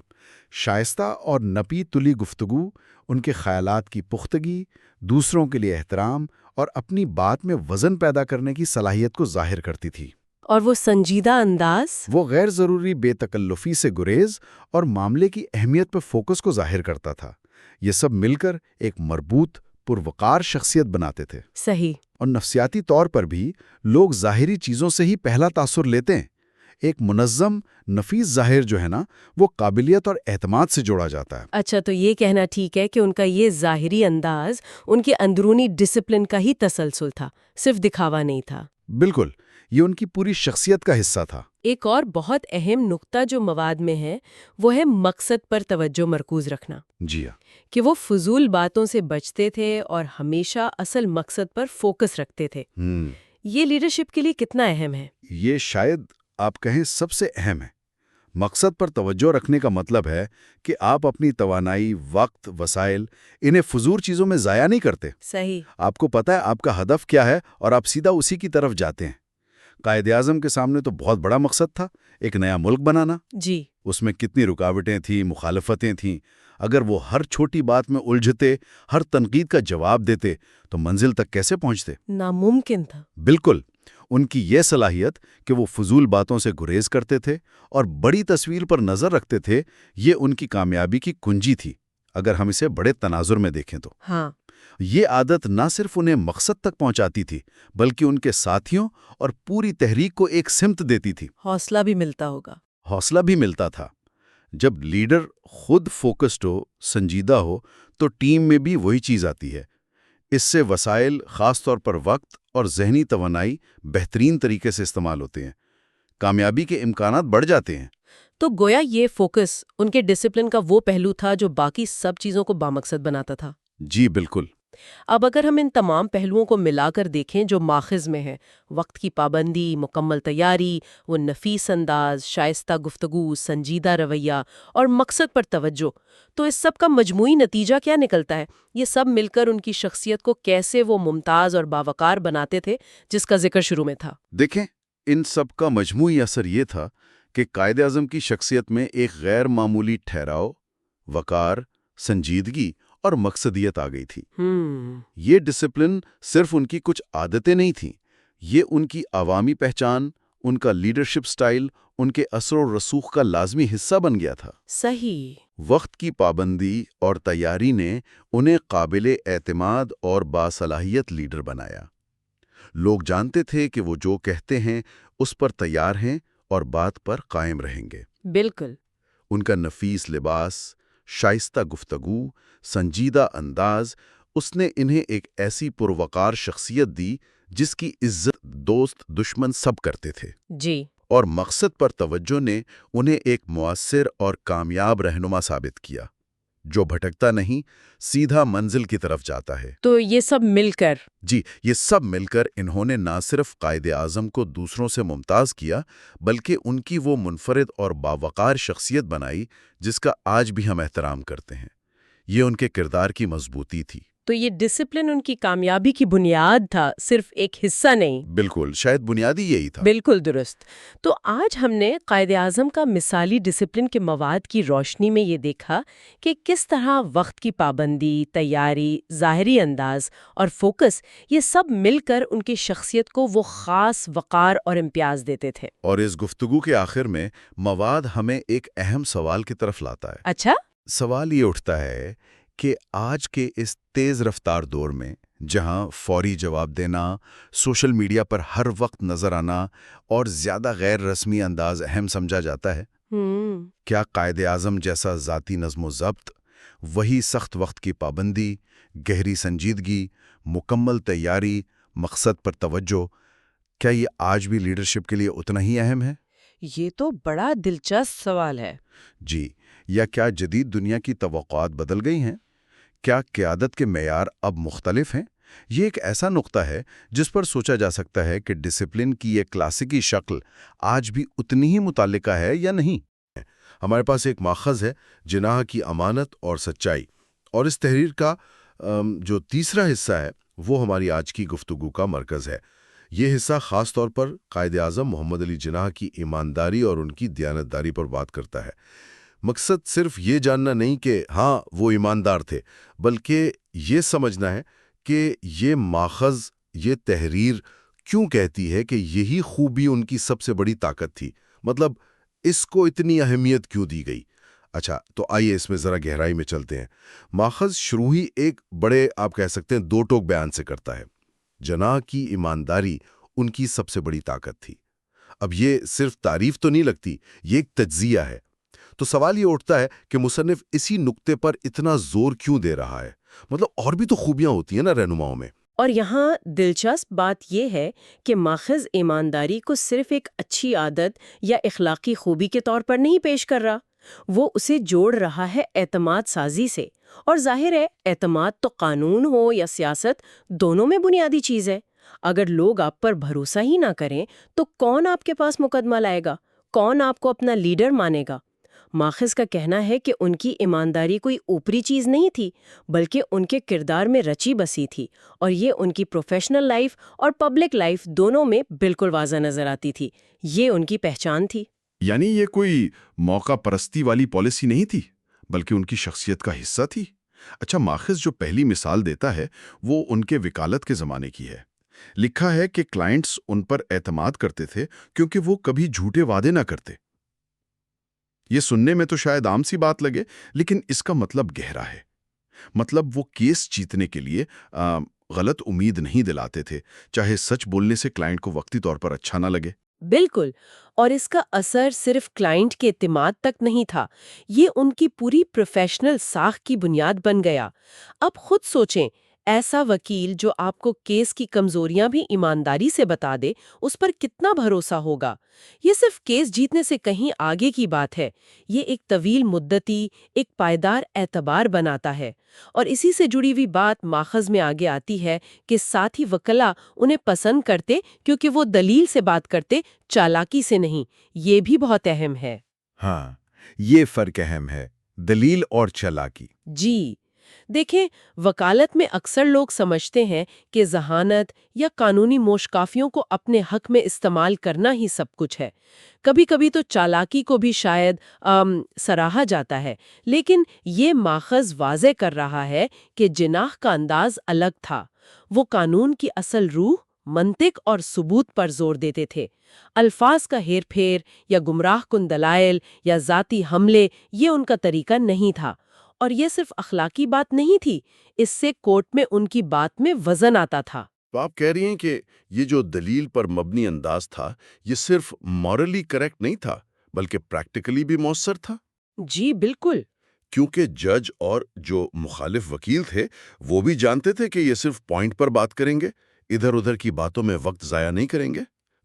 شائستہ اور نپی تلی گفتگو ان کے خیالات کی پختگی، دوسروں کے لیے احترام اور اپنی بات میں وزن پیدا کرنے کی صلاحیت کو ظاہر کرتی تھی۔ اور وہ سنجیدہ انداز؟ وہ غیر ضروری بے تکلفی سے گریز اور معاملے کی اہمیت پر فوکس کو ظاہر کرتا تھا۔ یہ سب مل کر ایک مربوط، پروقار شخصیت بناتے تھے۔ صحیح۔ اور نفسیاتی طور پر بھی لوگ ظاہری چیزوں سے ہی پہلا تاثر لیتے ہیں۔ ایک منظم، نفیس ظاہر جو ہے نا، وہ قابلیت اور اعتماد سے جوڑا جاتا ہے۔ اچھا، تو یہ کہنا ٹھیک ہے کہ ان کا یہ ظاہری انداز ان کے اندرونی ڈسپلن کا ہی تسلسل تھا، صرف دکھاوا نہیں تھا۔ بالکل، یہ ان کی پوری شخصیت کا حصہ تھا۔ ایک اور بہت اہم نقطہ جو مواد میں ہے وہ ہے مقصد پر توجہ مرکوز رکھنا۔ جی ہاں، کہ وہ فضول باتوں سے بچتے تھے اور ہمیشہ اصل مقصد پر فوکس رکھتے تھے۔ یہ لیڈرشپ کے لیے کتنا اہم ہے؟ یہ شاید آپ کہیں سب سے اہم ہے۔ مقصد پر توجہ رکھنے کا مطلب ہے کہ آپ اپنی توانائی، وقت، وسائل، انہیں فضول چیزوں میں ضائع نہیں کرتے۔ صحیح۔ آپ کو پتہ ہے آپ کا ہدف کیا ہے اور آپ سیدھا اسی کی طرف جاتے ہیں۔ قائد اعظم کے سامنے تو بہت بڑا مقصد تھا، ایک نیا ملک بنانا۔ جی۔ اس میں کتنی رکاوٹیں تھیں، مخالفتیں تھیں۔ اگر وہ ہر چھوٹی بات میں الجھتے، ہر تنقید کا جواب دیتے تو منزل تک کیسے پہنچتے؟ ناممکن تھا۔ بالکل، ان کی یہ صلاحیت کہ وہ فضول باتوں سے گریز کرتے تھے اور بڑی تصویر پر نظر رکھتے تھے، یہ ان کی کامیابی کی کنجی تھی، اگر ہم اسے بڑے تناظر میں دیکھیں تو۔ ہاں۔ یہ عادت نہ صرف انہیں مقصد تک پہنچاتی تھی بلکہ ان کے ساتھیوں اور پوری تحریک کو ایک سمت دیتی تھی۔ حوصلہ بھی ملتا ہوگا۔ حوصلہ بھی ملتا تھا۔ جب لیڈر خود فوکسڈ ہو، سنجیدہ ہو، تو ٹیم میں بھی وہی چیز آتی ہے۔ اس سے وسائل، خاص طور پر وقت اور ذہنی توانائی، بہترین طریقے سے استعمال ہوتے ہیں، کامیابی کے امکانات بڑھ جاتے ہیں۔ تو گویا یہ فوکس ان کے ڈسپلن کا وہ پہلو تھا جو باقی سب چیزوں کو بامقصد بناتا تھا۔ جی بالکل۔ اب اگر ہم ان تمام پہلوؤں کو ملا کر دیکھیں جو ماخذ میں ہے، وقت کی پابندی، مکمل تیاری، وہ نفیس انداز، شائستہ گفتگو، سنجیدہ رویہ اور مقصد پر توجہ، تو اس سب کا مجموعی نتیجہ کیا نکلتا ہے؟ یہ سب مل کر ان کی شخصیت کو کیسے وہ ممتاز اور باوقار بناتے تھے جس کا ذکر شروع میں تھا؟ دیکھیں، ان سب کا مجموعی اثر یہ تھا کہ قائد اعظم کی شخصیت میں ایک غیر معمولی ٹھہراؤ، وقار، سنجیدگی اور مقصدیت آ گئی تھی۔ یہ ڈسپلن صرف ان کی کچھ عادتیں نہیں تھیں، یہ ان کی عوامی پہچان، ان کا لیڈرشپ سٹائل، ان کے اثر و رسوخ کا لازمی حصہ بن گیا تھا۔ صحیح۔ وقت کی پابندی اور تیاری نے انہیں قابل اعتماد اور باصلاحیت لیڈر بنایا۔ لوگ جانتے تھے کہ وہ جو کہتے ہیں اس پر تیار ہیں اور بات پر قائم رہیں گے۔ بالکل۔ ان کا نفیس لباس، شائستہ گفتگو، سنجیدہ انداز، اس نے انہیں ایک ایسی پروقار شخصیت دی جس کی عزت دوست دشمن سب کرتے تھے۔ جی۔ اور مقصد پر توجہ نے انہیں ایک مؤثر اور کامیاب رہنما ثابت کیا، جو بھٹکتا نہیں، سیدھا منزل کی طرف جاتا ہے۔ تو یہ سب مل کر یہ سب مل کر انہوں نے نہ صرف قائد اعظم کو دوسروں سے ممتاز کیا، بلکہ ان کی وہ منفرد اور باوقار شخصیت بنائی جس کا آج بھی ہم احترام کرتے ہیں۔ یہ ان کے کردار کی مضبوطی تھی۔ تو یہ ڈسپلن ان کی کامیابی کی بنیاد تھا، صرف ایک حصہ نہیں۔ بالکل، شاید بنیادی یہی تھا۔ بالکل درست۔ تو آج ہم نے قائد اعظم کا مثالی ڈسپلن کے مواد کی روشنی میں یہ دیکھا کہ کس طرح وقت کی پابندی، تیاری، ظاہری انداز اور فوکس، یہ سب مل کر ان کی شخصیت کو وہ خاص وقار اور امتیاز دیتے تھے۔ اور اس گفتگو کے آخر میں مواد ہمیں ایک اہم سوال کی طرف لاتا ہے۔ اچھا؟ سوال یہ اٹھتا ہے کہ آج کے اس تیز رفتار دور میں، جہاں فوری جواب دینا، سوشل میڈیا پر ہر وقت نظر آنا اور زیادہ غیر رسمی انداز اہم سمجھا جاتا ہے، کیا قائد اعظم جیسا ذاتی نظم و ضبط، وہی سخت وقت کی پابندی، گہری سنجیدگی، مکمل تیاری، مقصد پر توجہ، کیا یہ آج بھی لیڈرشپ کے لیے اتنا ہی اہم ہے؟ یہ تو بڑا دلچسپ سوال ہے۔ جی، یا کیا جدید دنیا کی توقعات بدل گئی ہیں؟ کیا قیادت کے معیار اب مختلف ہیں؟ یہ ایک ایسا نقطہ ہے جس پر سوچا جا سکتا ہے کہ ڈسپلن کی یہ کلاسیکی شکل آج بھی اتنی ہی متعلقہ ہے یا نہیں۔ ہمارے پاس ایک ماخذ ہے، جناح کی امانت اور سچائی، اور اس تحریر کا جو تیسرا حصہ ہے وہ ہماری آج کی گفتگو کا مرکز ہے۔ یہ حصہ خاص طور پر قائد اعظم محمد علی جناح کی ایمانداری اور ان کی دیانتداری پر بات کرتا ہے۔ مقصد صرف یہ جاننا نہیں کہ ہاں وہ ایماندار تھے، بلکہ یہ سمجھنا ہے کہ یہ ماخذ، یہ تحریر کیوں کہتی ہے کہ یہی خوبی ان کی سب سے بڑی طاقت تھی، مطلب اس کو اتنی اہمیت کیوں دی گئی۔ اچھا، تو آئیے اس میں ذرا گہرائی میں چلتے ہیں۔ ماخذ شروع ہی ایک بڑے، آپ کہہ سکتے ہیں، دو ٹوک بیان سے کرتا ہے۔ جناح کی ایمانداری ان کی سب سے بڑی طاقت تھی۔ اب یہ صرف تعریف تو نہیں لگتی، یہ ایک تجزیہ ہے۔ تو سوال یہ اٹھتا ہے کہ مصنف اسی نقطے پر اتنا زور کیوں دے رہا ہے؟ مطلب اور بھی تو خوبیاں ہوتی ہیں نا رہنماؤں میں۔ اور یہاں دلچسپ بات یہ ہے کہ ماخذ ایمانداری کو صرف ایک اچھی عادت یا اخلاقی خوبی کے طور پر نہیں پیش کر رہا، وہ اسے جوڑ رہا ہے اعتماد سازی سے۔ اور ظاہر ہے، اعتماد تو قانون ہو یا سیاست، دونوں میں بنیادی چیز ہے۔ اگر لوگ آپ پر بھروسہ ہی نہ کریں تو کون آپ کے پاس مقدمہ لائے گا؟ کون آپ کو اپنا لیڈر مانے گا؟ ماخذ کا کہنا ہے کہ ان کی ایمانداری کوئی اوپری چیز نہیں تھی، بلکہ ان کے کردار میں رچی بسی تھی، اور یہ ان کی پروفیشنل لائف اور پبلک لائف دونوں میں بالکل واضح نظر آتی تھی۔ یہ ان کی پہچان تھی۔ یعنی یہ کوئی موقع پرستی والی پالیسی نہیں تھی، بلکہ ان کی شخصیت کا حصہ تھی۔ اچھا، ماخذ جو پہلی مثال دیتا ہے وہ ان کے وکالت کے زمانے کی ہے۔ لکھا ہے کہ کلائنٹس ان پر اعتماد کرتے تھے کیونکہ وہ کبھی جھوٹے وعدے نہ کرتے۔ یہ سننے میں تو شاید عام سی بات لگے، لیکن اس کا مطلب گہرا ہے۔ مطلب وہ کیس جیتنے کے لیے غلط امید نہیں دلاتے تھے، چاہے سچ بولنے سے کلائنٹ کو وقتی طور پر اچھا نہ لگے۔ بالکل، اور اس کا اثر صرف کلائنٹ کے اعتماد تک نہیں تھا، یہ ان کی پوری پروفیشنل ساکھ کی بنیاد بن گیا۔ اب خود سوچیں، ایسا وکیل جو آپ کو کیس کی کمزوریاں بھی ایمانداری سے بتا دے، اس پر کتنا بھروسہ ہوگا؟ یہ صرف کیس جیتنے سے کہیں آگے کی بات ہے، یہ ایک طویل مدتی، ایک پائیدار اعتبار بناتا ہے۔ اور اسی سے جڑی ہوئی بات ماخذ میں آگے آتی ہے کہ ساتھی وکلا انہیں پسند کرتے کیونکہ وہ دلیل سے بات کرتے، چالاکی سے نہیں۔ یہ بھی بہت اہم ہے۔ ہاں، یہ فرق اہم ہے، دلیل اور چالاکی۔ جی، دیکھیں، وکالت میں اکثر لوگ سمجھتے ہیں کہ ذہانت یا قانونی موشقافیوں کو اپنے حق میں استعمال کرنا ہی سب کچھ ہے۔ کبھی کبھی تو چالاکی کو بھی شاید سراہا جاتا ہے، لیکن یہ ماخذ واضح کر رہا ہے کہ جناح کا انداز الگ تھا۔ وہ قانون کی اصل روح، منطق اور ثبوت پر زور دیتے تھے۔ الفاظ کا ہیر پھیر یا گمراہ کن دلائل یا ذاتی حملے یہ ان کا طریقہ نہیں تھا۔ اور یہ صرف اخلاقی بات نہیں تھی، اس سے کورٹ میں ان کی بات میں وزن آتا تھا۔ تو آپ کہہ رہی ہیں کہ یہ جو دلیل پر مبنی انداز تھا یہ صرف مورلی کریکٹ نہیں تھا بلکہ پریکٹیکلی بھی مؤثر تھا؟ جی بالکل۔ کیونکہ جج اور جو مخالف وکیل تھے وہ بھی جانتے تھے کہ یہ صرف پوائنٹ پر بات کریں گے، ادھر ادھر کی باتوں میں وقت ضائع نہیں کریں گے۔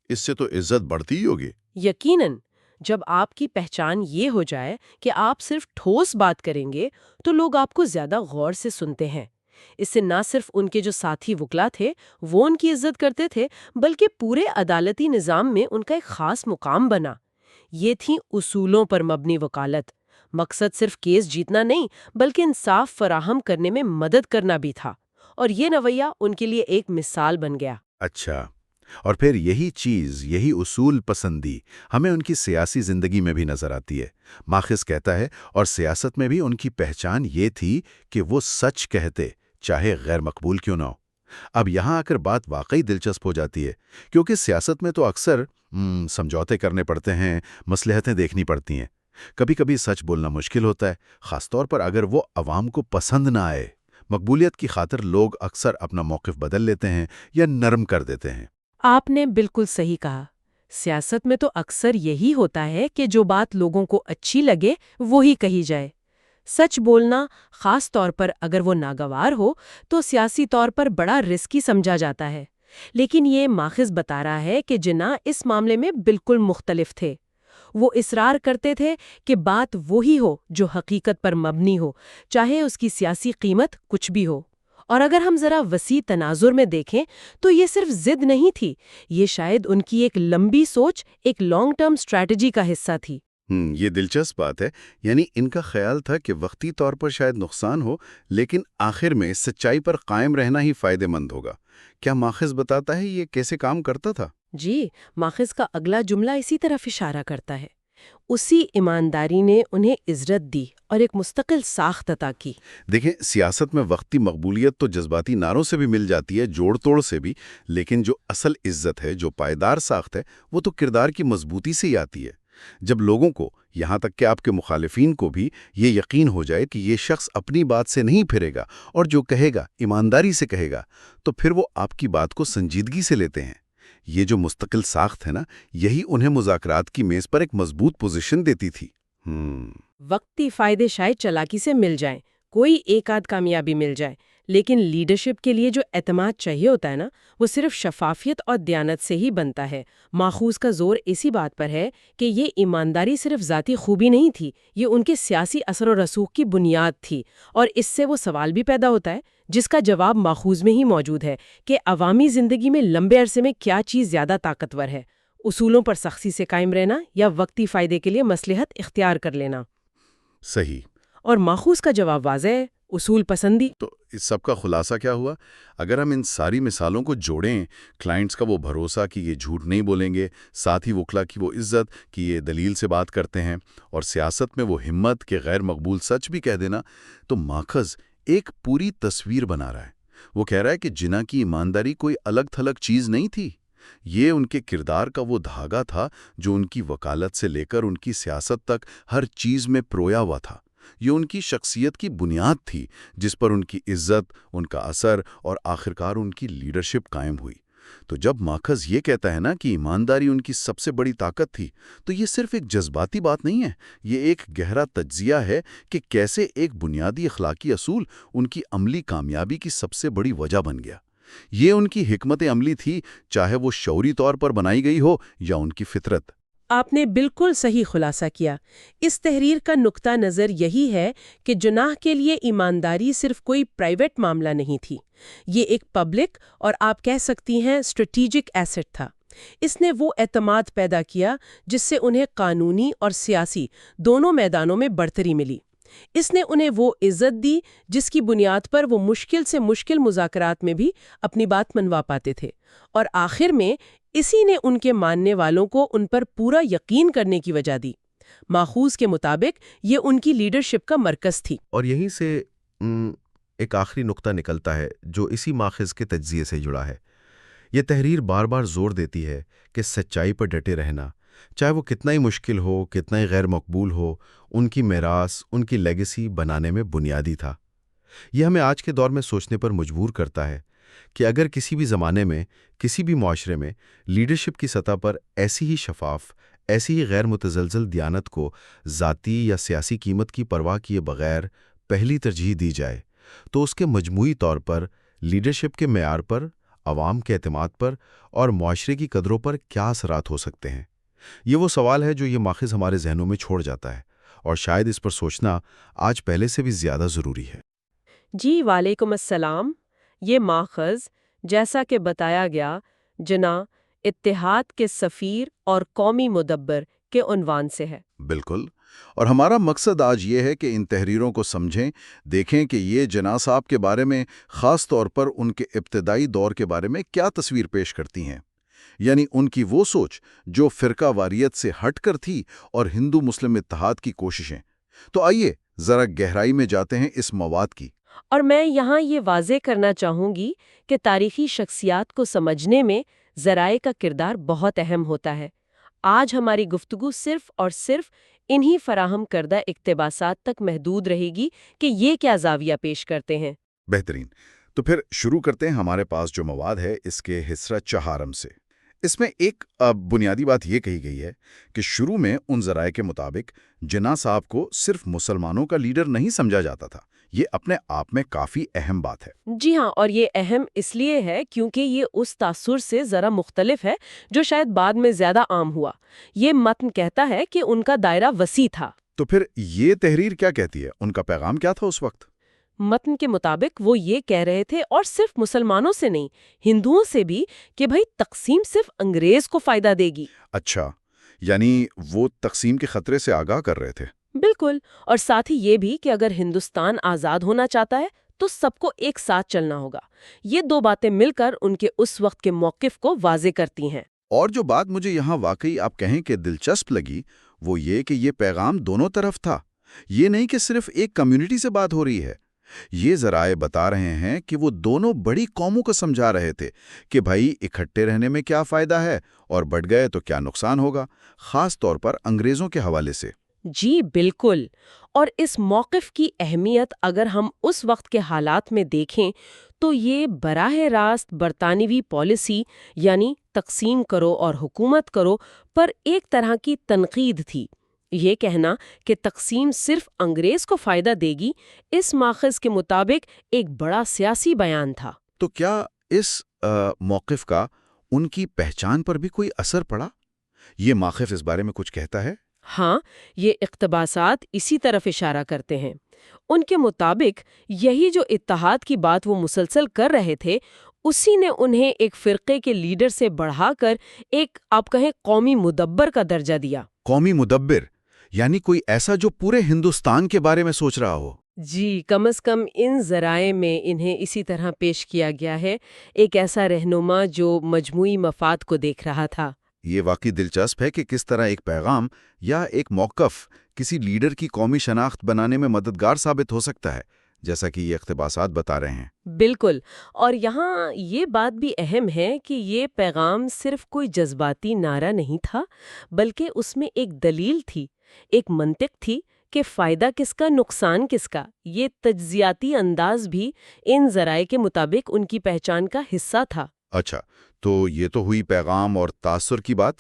اس سے تو عزت بڑھتی ہی ہوگی۔ یقیناً، جب آپ کی پہچان یہ ہو جائے کہ آپ صرف ٹھوس بات کریں گے تو لوگ آپ کو زیادہ غور سے سنتے ہیں۔ اس سے نہ صرف ان کے جو ساتھی وکلا تھے وہ ان کی عزت کرتے تھے، بلکہ پورے عدالتی نظام میں ان کا ایک خاص مقام بنا۔ یہ تھی اصولوں پر مبنی وکالت۔ مقصد صرف کیس جیتنا نہیں بلکہ انصاف فراہم کرنے میں مدد کرنا بھی تھا، اور یہ رویہ ان کے لیے ایک مثال بن گیا۔ اچھا، اور پھر یہی چیز، یہی اصول پسندی ہمیں ان کی سیاسی زندگی میں بھی نظر آتی ہے۔ ماخذ کہتا ہے اور سیاست میں بھی ان کی پہچان یہ تھی کہ وہ سچ کہتے، چاہے غیر مقبول کیوں نہ ہو۔ اب یہاں آ کر بات واقعی دلچسپ ہو جاتی ہے، کیونکہ سیاست میں تو اکثر سمجھوتے کرنے پڑتے ہیں، مصلحتیں دیکھنی پڑتی ہیں۔ کبھی کبھی سچ بولنا مشکل ہوتا ہے، خاص طور پر اگر وہ عوام کو پسند نہ آئے۔ مقبولیت کی خاطر لوگ اکثر اپنا موقف بدل لیتے ہیں یا نرم کر دیتے ہیں۔ آپ نے بالکل صحیح کہا۔ سیاست میں تو اکثر یہی ہوتا ہے کہ جو بات لوگوں کو اچھی لگے وہی کہی جائے۔ سچ بولنا، خاص طور پر اگر وہ ناگوار ہو، تو سیاسی طور پر بڑا رسکی سمجھا جاتا ہے۔ لیکن یہ ماخذ بتا رہا ہے کہ جناح اس معاملے میں بالکل مختلف تھے۔ وہ اصرار کرتے تھے کہ بات وہی ہو جو حقیقت پر مبنی ہو، چاہے اس کی سیاسی قیمت کچھ بھی ہو۔ اور اگر ہم ذرا وسیع تناظر میں دیکھیں تو یہ صرف ضد نہیں تھی، یہ شاید ان کی ایک لمبی سوچ، ایک لانگ ٹرم اسٹریٹجی کا حصہ تھی۔ یہ دلچسپ بات ہے، یعنی ان کا خیال تھا کہ وقتی طور پر شاید نقصان ہو، لیکن آخر میں سچائی پر قائم رہنا ہی فائدہ مند ہوگا۔ کیا ماخذ بتاتا ہے یہ کیسے کام کرتا تھا؟ جی، ماخذ کا اگلا جملہ اسی طرف اشارہ کرتا ہے۔ اسی ایمانداری نے انہیں عزت دی اور ایک مستقل ساخت عطا کی۔ دیکھیں، سیاست میں وقتی مقبولیت تو جذباتی نعروں سے بھی مل جاتی ہے، جوڑ توڑ سے بھی، لیکن جو اصل عزت ہے، جو پائیدار ساخت ہے، وہ تو کردار کی مضبوطی سے ہی آتی ہے۔ جب لوگوں کو، یہاں تک کہ آپ کے مخالفین کو بھی یہ یقین ہو جائے کہ یہ شخص اپنی بات سے نہیں پھرے گا اور جو کہے گا ایمانداری سے کہے گا، تو پھر وہ آپ کی بات کو سنجیدگی سے لیتے ہیں۔ یہ جو مستقل ساخت ہے نا، یہی انہیں مذاکرات کی میز پر ایک مضبوط پوزیشن دیتی تھی۔ وقتی فائدے شاید چالاکی سے مل جائیں، کوئی ایک آدھ کامیابی مل جائے، لیکن لیڈرشپ کے لیے جو اعتماد چاہیے ہوتا ہے نا، وہ صرف شفافیت اور دیانت سے ہی بنتا ہے۔ ماخوذ کا زور اسی بات پر ہے کہ یہ ایمانداری صرف ذاتی خوبی نہیں تھی، یہ ان کے سیاسی اثر و رسوخ کی بنیاد تھی۔ اور اس سے وہ سوال بھی پیدا ہوتا ہے جس کا جواب ماخوذ میں ہی موجود ہے کہ عوامی زندگی میں لمبے عرصے میں کیا چیز زیادہ طاقتور ہے، اصولوں پر سختی سے قائم رہنا یا وقتی فائدے کے لیے مصلحت اختیار کر لینا۔ صحیح۔ اور ماخوذ کا جواب واضح ہے، اصول پسندی۔ تو اس سب کا خلاصہ کیا ہوا؟ اگر ہم ان ساری مثالوں کو جوڑیں، کلائنٹس کا وہ بھروسہ کہ یہ جھوٹ نہیں بولیں گے، ساتھ ہی وکلا کی وہ عزت کہ یہ دلیل سے بات کرتے ہیں، اور سیاست میں وہ ہمت کہ غیر مقبول سچ بھی کہہ دینا، تو ماخذ ایک پوری تصویر بنا رہا ہے۔ وہ کہہ رہا ہے کہ جناح کی ایمانداری کوئی الگ تھلگ چیز نہیں تھی، یہ ان کے کردار کا وہ دھاگا تھا جو ان کی وکالت سے لے کر ان کی سیاست تک ہر چیز میں پرویا ہوا تھا۔ یہ ان کی شخصیت کی بنیاد تھی جس پر ان کی عزت، ان کا اثر اور آخرکار ان کی لیڈرشپ قائم ہوئی۔ تو جب ماخذ یہ کہتا ہے نا کہ ایمانداری ان کی سب سے بڑی طاقت تھی، تو یہ صرف ایک جذباتی بات نہیں ہے، یہ ایک گہرا تجزیہ ہے کہ کیسے ایک بنیادی اخلاقی اصول ان کی عملی کامیابی کی سب سے بڑی وجہ بن گیا۔ یہ ان کی حکمت عملی تھی، چاہے وہ شعوری طور پر بنائی گئی ہو یا ان کی فطرت۔ آپ نے بالکل صحیح خلاصہ کیا۔ اس تحریر کا نقطہ نظر یہی ہے کہ جناح کے لیے ایمانداری صرف کوئی پرائیویٹ معاملہ نہیں تھی، یہ ایک پبلک اور آپ کہہ سکتی ہیں اسٹریٹجک ایسٹ تھا۔ اس نے وہ اعتماد پیدا کیا جس سے انہیں قانونی اور سیاسی دونوں میدانوں میں برتری ملی۔ اس نے انہیں وہ عزت دی جس کی بنیاد پر وہ مشکل سے مشکل مذاکرات میں بھی اپنی بات منوا پاتے تھے، اور آخر میں اسی نے ان کے ماننے والوں کو ان پر پورا یقین کرنے کی وجہ دی۔ ماخوذ کے مطابق یہ ان کی لیڈرشپ کا مرکز تھی۔ اور یہیں سے ایک آخری نقطہ نکلتا ہے جو اسی ماخذ کے تجزیے سے جڑا ہے۔ یہ تحریر بار بار زور دیتی ہے کہ سچائی پر ڈٹے رہنا، چاہے وہ کتنا ہی مشکل ہو، کتنا ہی غیر مقبول ہو، ان کی میراث، ان کی لیگیسی بنانے میں بنیادی تھا۔ یہ ہمیں آج کے دور میں سوچنے پر مجبور کرتا ہے کہ اگر کسی بھی زمانے میں، کسی بھی معاشرے میں لیڈرشپ کی سطح پر ایسی ہی شفاف، ایسی ہی غیر متزلزل دیانت کو ذاتی یا سیاسی قیمت کی پرواہ کیے بغیر پہلی ترجیح دی جائے، تو اس کے مجموعی طور پر لیڈرشپ کے معیار پر، عوام کے اعتماد پر اور معاشرے کی قدروں پر کیا اثرات ہو سکتے ہیں؟ یہ وہ سوال ہے جو یہ ماخذ ہمارے ذہنوں میں چھوڑ جاتا ہے، اور شاید اس پر سوچنا آج پہلے سے بھی زیادہ ضروری ہے۔ جی وعلیکم السلام۔ یہ ماخذ جیسا کہ بتایا گیا جناح اتحاد کے سفیر اور قومی مدبر کے عنوان سے ہے۔ بالکل، اور ہمارا مقصد آج یہ ہے کہ ان تحریروں کو سمجھیں، دیکھیں کہ یہ جناح صاحب کے بارے میں، خاص طور پر ان کے ابتدائی دور کے بارے میں کیا تصویر پیش کرتی ہیں، یعنی ان کی وہ سوچ جو فرقہ واریت سے ہٹ کر تھی اور ہندو مسلم اتحاد کی کوششیں۔ تو آئیے ذرا گہرائی میں جاتے ہیں اس مواد کی۔ اور میں یہاں یہ واضح کرنا چاہوں گی کہ تاریخی شخصیات کو سمجھنے میں ذرائع کا کردار بہت اہم ہوتا ہے۔ آج ہماری گفتگو صرف اور صرف انہی فراہم کردہ اقتباسات تک محدود رہے گی کہ یہ کیا زاویہ پیش کرتے ہیں۔ بہترین، تو پھر شروع کرتے ہیں ہمارے پاس جو مواد ہے اس کے حصہ چہارم سے۔ اس میں ایک بنیادی بات یہ کہی گئی ہے کہ شروع میں ان ذرائع کے مطابق جناح صاحب کو صرف مسلمانوں کا لیڈر نہیں سمجھا جاتا تھا۔ یہ اپنے آپ میں کافی اہم بات ہے۔ جی ہاں، اور یہ اہم اس لیے ہے کیونکہ یہ اس تاثر سے ذرا مختلف ہے جو شاید بعد میں زیادہ عام ہوا۔ یہ متن کہتا ہے کہ ان کا دائرہ وسیع تھا۔ تو پھر یہ تحریر کیا کہتی ہے؟ ان کا پیغام کیا تھا اس وقت؟ متن کے مطابق وہ یہ کہہ رہے تھے، اور صرف مسلمانوں سے نہیں، ہندوؤں سے بھی، کہ بھئی تقسیم صرف انگریز کو فائدہ دے گی۔ اچھا، یعنی وہ تقسیم کے خطرے سے آگاہ کر رہے تھے۔ بالکل، اور ساتھ ہی یہ بھی کہ اگر ہندوستان آزاد ہونا چاہتا ہے تو سب کو ایک ساتھ چلنا ہوگا۔ یہ دو باتیں مل کر ان کے اس وقت کے موقف کو واضح کرتی ہیں۔ اور جو بات مجھے یہاں واقعی آپ کہیں کہ دلچسپ لگی، وہ یہ کہ یہ پیغام دونوں طرف تھا۔ یہ نہیں کہ صرف ایک کمیونٹی سے بات ہو رہی ہے۔ یہ ذرائع بتا رہے ہیں کہ وہ دونوں بڑی قوموں کو سمجھا رہے تھے کہ بھائی اکٹھے رہنے میں کیا فائدہ ہے، اور بڑھ گئے تو کیا نقصان ہوگا، خاص طور پر انگریزوں کے حوالے سے۔ جی بالکل، اور اس موقف کی اہمیت اگر ہم اس وقت کے حالات میں دیکھیں تو یہ براہ راست برطانوی پالیسی یعنی تقسیم کرو اور حکومت کرو پر ایک طرح کی تنقید تھی۔ یہ کہنا کہ تقسیم صرف انگریز کو فائدہ دے گی، اس ماخذ کے مطابق ایک بڑا سیاسی بیان تھا۔ تو کیا اس موقف کا ان کی پہچان پر بھی کوئی اثر پڑا؟ یہ موقف اس بارے میں کچھ کہتا ہے؟ ہاں، یہ اقتباسات اسی طرف اشارہ کرتے ہیں۔ ان کے مطابق یہی جو اتحاد کی بات وہ مسلسل کر رہے تھے، اسی نے انہیں ایک فرقے کے لیڈر سے بڑھا کر ایک آپ کہیں قومی مدبر کا درجہ دیا۔ قومی مدبر، یعنی کوئی ایسا جو پورے ہندوستان کے بارے میں سوچ رہا ہو۔ جی، کم از کم ان ذرائع میں انہیں اسی طرح پیش کیا گیا ہے، ایک ایسا رہنما جو مجموعی مفاد کو دیکھ رہا تھا۔ یہ واقعی دلچسپ ہے کہ کس طرح ایک پیغام یا ایک موقف کسی لیڈر کی قومی شناخت بنانے میں مددگار ثابت ہو سکتا ہے، جیسا کہ یہ اقتباسات بتا رہے ہیں۔ بالکل، اور یہاں یہ بات بھی اہم ہے کہ یہ پیغام صرف کوئی جذباتی نعرہ نہیں تھا، بلکہ اس میں ایک دلیل تھی، ایک منطق تھی کہ فائدہ کس کا، نقصان کس کا۔ یہ تجزیاتی انداز بھی ان ذرائع کے مطابق ان کی پہچان کا حصہ تھا۔ اچھا، تو یہ تو ہوئی پیغام اور تاثر کی بات۔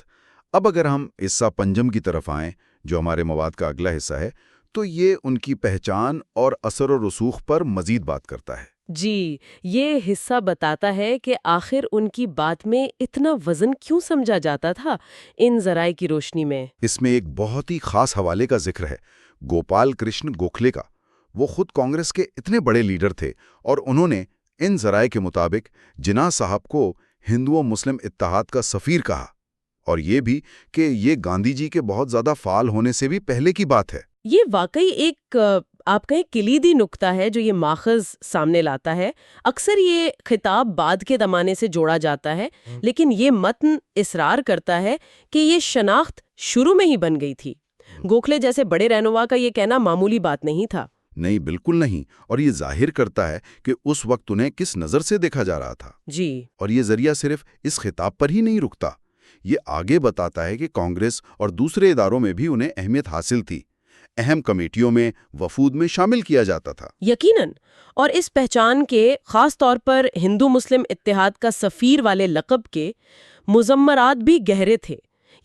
اب اگر ہم حصہ پنجم کی طرف آئیں، جو ہمارے مواد کا اگلا حصہ ہے، تو یہ ان کی پہچان اور اثر و رسوخ پر مزید بات کرتا ہے۔ جی، یہ حصہ بتاتا ہے کہ آخر ان کی بات میں اتنا وزن کیوں سمجھا جاتا تھا ان ذرائع کی روشنی میں۔ اس میں ایک بہت ہی خاص حوالے کا ذکر ہے، گوپال کرشن گوکھلے کا۔ وہ خود کانگریس کے اتنے بڑے لیڈر تھے، اور انہوں نے ان ذرائع کے مطابق جناح صاحب کو ہندو مسلم اتحاد کا سفیر کہا، اور یہ بھی کہ یہ گاندھی جی کے بہت زیادہ فعال ہونے سے بھی پہلے کی بات ہے۔ یہ واقعی ایک آپ کا ایک کلیدی نقطہ ہے جو یہ ماخذ سامنے لاتا ہے. اکثر یہ خطاب بعد کے زمانے سے جوڑا جاتا ہے، لیکن یہ متن اصرار کرتا ہے کہ یہ شناخت شروع میں ہی بن گئی تھی. گوکھلے جیسے بڑے رہنما کا یہ کہنا معمولی بات نہیں تھا. نہیں، بالکل نہیں، اور یہ ظاہر کرتا ہے کہ اس وقت انہیں کس نظر سے دیکھا جا رہا تھا. جی. اور یہ ذریعہ صرف اس خطاب پر ہی نہیں رکتا، یہ آگے بتاتا ہے کہ کانگریس اور دوسرے اداروں میں بھی انہیں اہمیت حاصل تھی. اہم کمیٹیوں میں، وفود میں شامل کیا جاتا تھا. یقیناً. اور اس پہچان کے خاص طور پر ہندو مسلم اتحاد کا سفیر والے لقب کے مضمرات بھی گہرے تھے.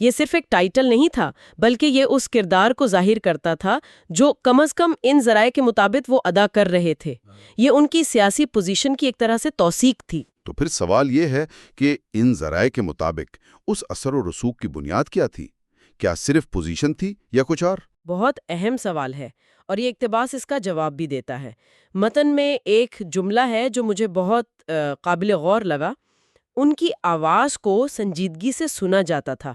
یہ صرف ایک ٹائٹل نہیں تھا، بلکہ یہ اس کردار کو ظاہر کرتا تھا جو کم از کم ان ذرائع کے مطابق وہ ادا کر رہے تھے. یہ ان کی سیاسی پوزیشن کی ایک طرح سے توثیق تھی. تو پھر سوال یہ ہے کہ ان ذرائع کے مطابق اس اثر و رسوخ کی بنیاد کیا تھی؟ کیا صرف پوزیشن تھی یا کچھ اور؟ بہت اہم سوال ہے، اور یہ اقتباس اس کا جواب بھی دیتا ہے. متن میں ایک جملہ ہے جو مجھے بہت قابل غور لگا. ان کی آواز کو سنجیدگی سے سنا جاتا تھا،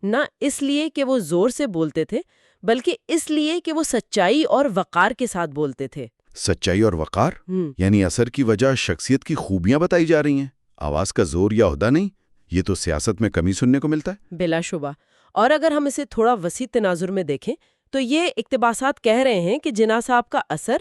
نہ اس لیے کہ وہ زور سے بولتے تھے، بلکہ اس لیے کہ وہ سچائی اور وقار کے ساتھ بولتے تھے. سچائی اور وقار؟ یعنی اثر کی وجہ شخصیت کی خوبیاں بتائی جا رہی ہیں، آواز کا زور یا عہدہ نہیں. یہ تو سیاست میں کمی سننے کو ملتا ہے. بلا شبہ. اور اگر ہم اسے تھوڑا وسیع تناظر میں دیکھیں تو یہ اقتباسات کہہ رہے ہیں کہ جناح صاحب کا اثر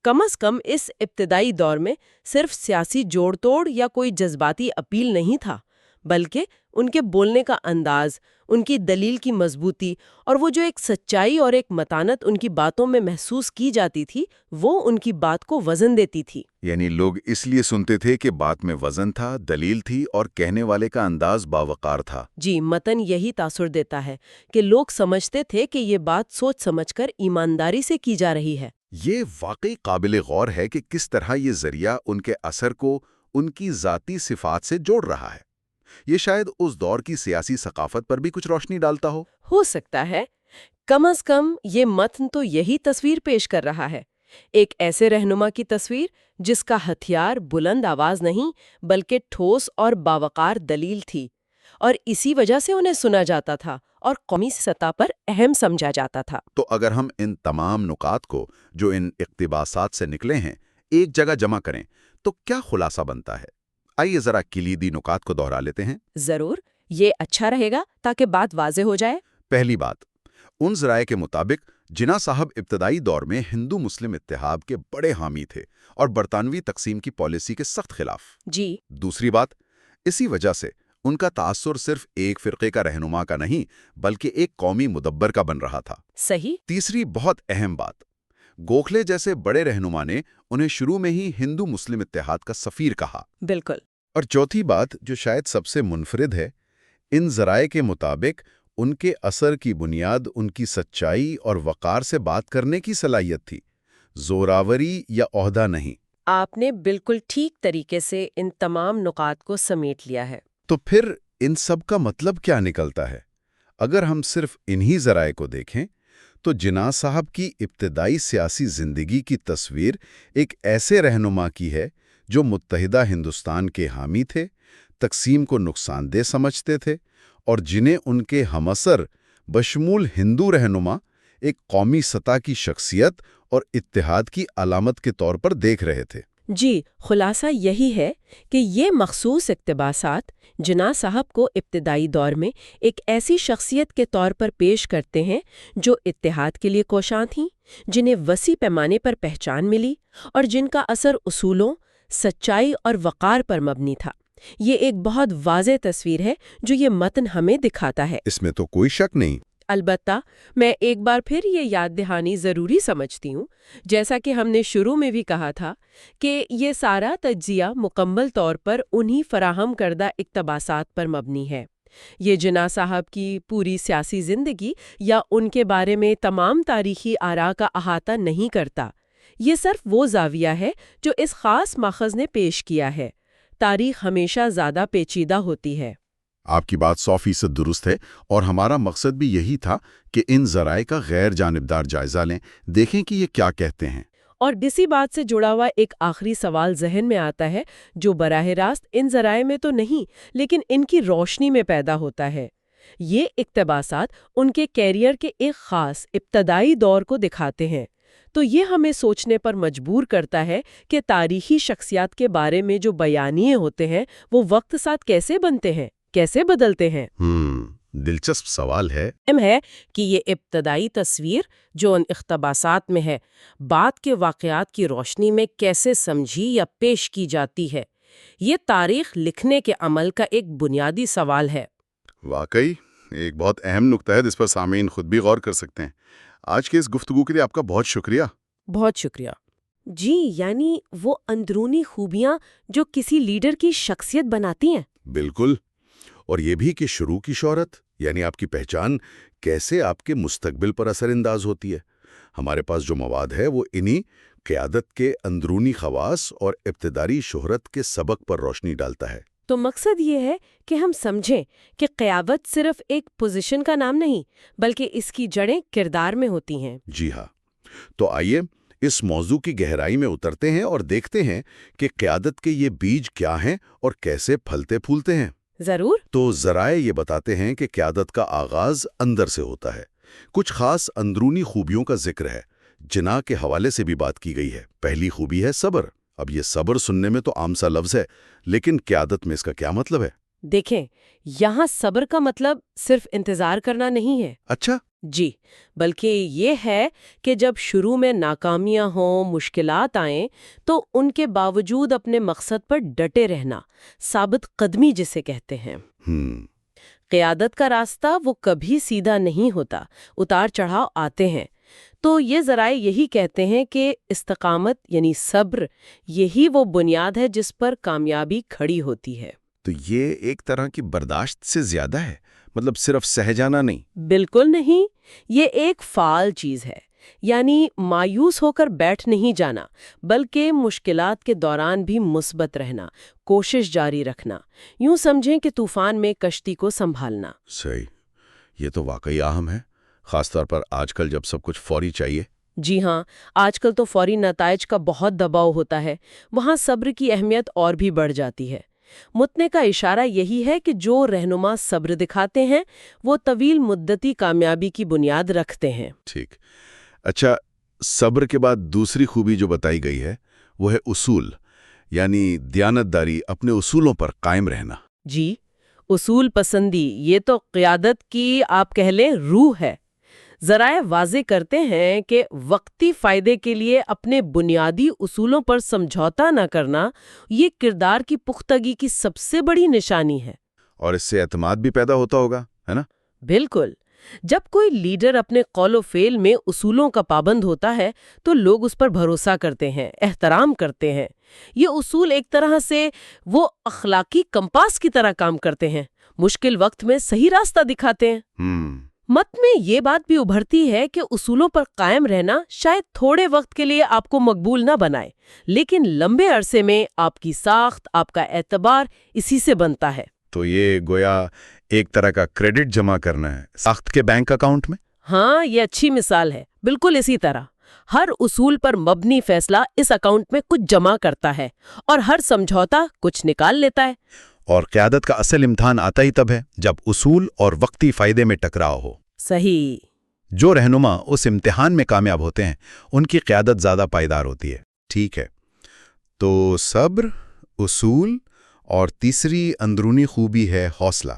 کم از کم اس ابتدائی دور میں صرف سیاسی جوڑ توڑ یا کوئی جذباتی اپیل نہیں تھا، بلکہ ان کے بولنے کا انداز، ان کی دلیل کی مضبوطی، اور وہ جو ایک سچائی اور ایک متانت ان کی باتوں میں محسوس کی جاتی تھی، وہ ان کی بات کو وزن دیتی تھی. یعنی لوگ اس لیے سنتے تھے کہ بات میں وزن تھا، دلیل تھی، اور کہنے والے کا انداز باوقار تھا. جی. متن یہی تاثر دیتا ہے کہ لوگ سمجھتے تھے کہ یہ بات سوچ سمجھ کر ایمانداری سے کی جا رہی ہے. یہ واقعی قابل غور ہے کہ کس طرح یہ ذریعہ ان کے اثر کو ان کی ذاتی صفات سے جوڑ رہا ہے. یہ شاید اس دور کی سیاسی ثقافت پر بھی کچھ روشنی ڈالتا ہو سکتا ہے. کم از کم یہ متن تو یہی تصویر پیش کر رہا ہے، ایک ایسے رہنما کی تصویر جس کا ہتھیار بلند آواز نہیں بلکہ ٹھوس اور باوقار دلیل تھی، اور اسی وجہ سے انہیں سنا جاتا تھا اور قومی سطح پر اہم سمجھا جاتا تھا. تو اگر ہم ان تمام نکات کو جو ان اقتباسات سے نکلے ہیں ایک جگہ جمع کریں تو کیا خلاصہ بنتا ہے؟ آئیے ذرا کلیدی نکات کو دہرا لیتے ہیں. ضرور. یہ اچھا رہے گا تاکہ بات واضح ہو جائے. پہلی بات، ان ذرائع کے مطابق جناح صاحب ابتدائی دور میں ہندو مسلم اتحاد کے بڑے حامی تھے اور برطانوی تقسیم کی پالیسی کے سخت خلاف. جی. دوسری بات، اسی وجہ سے ان کا تاثر صرف ایک فرقے کا رہنما کا نہیں بلکہ ایک قومی مدبر کا بن رہا تھا. صحیح. تیسری بہت اہم بات، گوکھلے جیسے بڑے رہنما نے انہیں شروع میں ہی ہندو مسلم اتحاد کا سفیر کہا. بالکل. اور چوتھی بات جو شاید سب سے منفرد ہے، ان ذرائع کے مطابق ان کے اثر کی بنیاد ان کی سچائی اور وقار سے بات کرنے کی صلاحیت تھی، زوراوری یا عہدہ نہیں. آپ نے بالکل ٹھیک طریقے سے ان تمام نکات کو سمیٹ لیا ہے. تو پھر ان سب کا مطلب کیا نکلتا ہے؟ اگر ہم صرف انہی ذرائع کو دیکھیں تو جناح صاحب کی ابتدائی سیاسی زندگی کی تصویر ایک ایسے رہنما کی ہے جو متحدہ ہندوستان کے حامی تھے، تقسیم کو نقصان دہ سمجھتے تھے، اور جنہیں ان کے ہم اثر بشمول ہندو رہنما ایک قومی سطح کی شخصیت اور اتحاد کی علامت کے طور پر دیکھ رہے تھے. جی. خلاصہ یہی ہے کہ یہ مخصوص اقتباسات جناح صاحب کو ابتدائی دور میں ایک ایسی شخصیت کے طور پر پیش کرتے ہیں جو اتحاد کے لیے کوشاں تھیں، جنہیں وسیع پیمانے پر پہچان ملی اور جن کا اثر اصولوں، سچائی اور وقار پر مبنی تھا. یہ ایک بہت واضح تصویر ہے جو یہ متن ہمیں دکھاتا ہے. اس میں تو کوئی شک نہیں. البتہ میں ایک بار پھر یہ یاد دہانی ضروری سمجھتی ہوں، جیسا کہ ہم نے شروع میں بھی کہا تھا، کہ یہ سارا تجزیہ مکمل طور پر انہی فراہم کردہ اقتباسات پر مبنی ہے. یہ جناح صاحب کی پوری سیاسی زندگی یا ان کے بارے میں تمام تاریخی آراء کا احاطہ نہیں کرتا. یہ صرف وہ زاویہ ہے جو اس خاص ماخذ نے پیش کیا ہے. تاریخ ہمیشہ زیادہ پیچیدہ ہوتی ہے. آپ کی بات 100% درست ہے، اور ہمارا مقصد بھی یہی تھا کہ ان ذرائع کا غیر جانبدار جائزہ لیں، دیکھیں کہ یہ کیا کہتے ہیں. اور اسی بات سے جڑا ہوا ایک آخری سوال ذہن میں آتا ہے جو براہ راست ان ذرائع میں تو نہیں لیکن ان کی روشنی میں پیدا ہوتا ہے. یہ اقتباسات ان کے کیریئر کے ایک خاص ابتدائی دور کو دکھاتے ہیں. تو یہ ہمیں سوچنے پر مجبور کرتا ہے کہ تاریخی شخصیات کے بارے میں جو بیانیے ہوتے ہیں وہ وقت ساتھ کیسے بنتے ہیں، کیسے بدلتے ہیں۔ دلچسپ سوال ہے۔ اہم ہے کہ یہ ابتدائی تصویر جو ان اقتباسات میں ہے بعد کے واقعات کی روشنی میں کیسے سمجھی یا پیش کی جاتی ہے۔ یہ تاریخ لکھنے کے عمل کا ایک بنیادی سوال ہے۔ واقعی ایک بہت اہم نقطہ ہے جس پر سامعین خود بھی غور کر سکتے ہیں۔ آج کے اس گفتگو کے لیے آپ کا بہت شکریہ۔ بہت شکریہ۔ جی، یعنی وہ اندرونی خوبیاں جو کسی لیڈر کی شخصیت بناتی ہیں۔ بالکل، اور یہ بھی کہ شروع کی شہرت یعنی آپ کی پہچان کیسے آپ کے مستقبل پر اثر انداز ہوتی ہے۔ ہمارے پاس جو مواد ہے وہ انہی قیادت کے اندرونی خواص اور ابتدائی شہرت کے سبق پر روشنی ڈالتا ہے۔ تو مقصد یہ ہے کہ ہم سمجھیں کہ قیادت صرف ایک پوزیشن کا نام نہیں بلکہ اس کی جڑیں کردار میں ہوتی ہیں۔ جی ہاں، تو آئیے اس موضوع کی گہرائی میں اترتے ہیں اور دیکھتے ہیں کہ قیادت کے یہ بیج کیا ہیں اور کیسے پھلتے پھولتے ہیں۔ ضرور۔ تو ذرائع یہ بتاتے ہیں کہ قیادت کا آغاز اندر سے ہوتا ہے۔ کچھ خاص اندرونی خوبیوں کا ذکر ہے جناح کے حوالے سے بھی بات کی گئی ہے۔ پہلی خوبی ہے صبر۔ اب یہ صبر سننے میں تو عام سا لفظ ہے، لیکن قیادت میں اس کا کیا مطلب ہے؟ دیکھیں، یہاں صبر کا مطلب صرف انتظار کرنا نہیں ہے۔ اچھا، جی، بلکہ یہ ہے کہ جب شروع میں ناکامیاں ہوں، مشکلات آئیں تو ان کے باوجود اپنے مقصد پر ڈٹے رہنا، ثابت قدمی جسے کہتے ہیں۔ قیادت کا راستہ وہ کبھی سیدھا نہیں ہوتا، اتار چڑھاؤ آتے ہیں۔ تو یہ ذرائع یہی کہتے ہیں کہ استقامت یعنی صبر یہی وہ بنیاد ہے جس پر کامیابی کھڑی ہوتی ہے۔ تو یہ ایک طرح کی برداشت سے زیادہ ہے، مطلب صرف سہ جانا نہیں۔ بالکل نہیں، یہ ایک فعال چیز ہے، یعنی مایوس ہو کر بیٹھ نہیں جانا بلکہ مشکلات کے دوران بھی مثبت رہنا، کوشش جاری رکھنا، یوں سمجھیں کہ طوفان میں کشتی کو سنبھالنا۔ صحیح، یہ تو واقعی اہم ہے، خاص طور پر آج کل جب سب کچھ فوری چاہیے۔ جی ہاں، آج کل تو فوری نتائج کا بہت دباؤ ہوتا ہے، وہاں صبر کی اہمیت اور بھی بڑھ جاتی ہے۔ متنے کا اشارہ یہی ہے کہ جو رہنما صبر دکھاتے ہیں وہ طویل مدتی کامیابی کی بنیاد رکھتے ہیں۔ ٹھیک، اچھا، صبر کے بعد دوسری خوبی جو بتائی گئی ہے وہ ہے اصول، یعنی دیانتداری، اپنے اصولوں پر قائم رہنا۔ جی، اصول پسندی یہ تو قیادت کی آپ کہہ لیں روح ہے۔ ذرائع واضح کرتے ہیں کہ وقتی فائدے کے لیے اپنے بنیادی اصولوں پر سمجھوتا نہ کرنا یہ کردار کی پختگی کی سب سے بڑی نشانی ہے۔ اور اس سے اعتماد بھی پیدا ہوتا ہوگا، ہے نا؟ بالکل، جب کوئی لیڈر اپنے قول و فعل میں اصولوں کا پابند ہوتا ہے تو لوگ اس پر بھروسہ کرتے ہیں، احترام کرتے ہیں۔ یہ اصول ایک طرح سے وہ اخلاقی کمپاس کی طرح کام کرتے ہیں، مشکل وقت میں صحیح راستہ دکھاتے ہیں۔ مت میں یہ بات بھی ابھرتی ہے کہ اصولوں پر قائم رہنا شاید تھوڑے وقت کے لیے آپ کو مقبول نہ بنائے، لیکن لمبے عرصے میں آپ کی ساخت، آپ کا اعتبار اسی سے بنتا ہے۔ تو یہ گویا ایک طرح کا کریڈٹ جمع کرنا ہے ساخت کے بینک اکاؤنٹ میں۔ ہاں، یہ اچھی مثال ہے۔ بالکل اسی طرح ہر اصول پر مبنی فیصلہ اس اکاؤنٹ میں کچھ جمع کرتا ہے اور ہر سمجھوتا کچھ نکال لیتا ہے۔ اور قیادت کا اصل امتحان آتا ہی تب ہے جب اصول اور وقتی فائدے میں ٹکراؤ ہو۔ صحیح۔ جو رہنما اس امتحان میں کامیاب ہوتے ہیں ان کی قیادت زیادہ پائیدار ہوتی ہے۔ ٹھیک ہے، تو صبر، اصول اور تیسری اندرونی خوبی ہے حوصلہ۔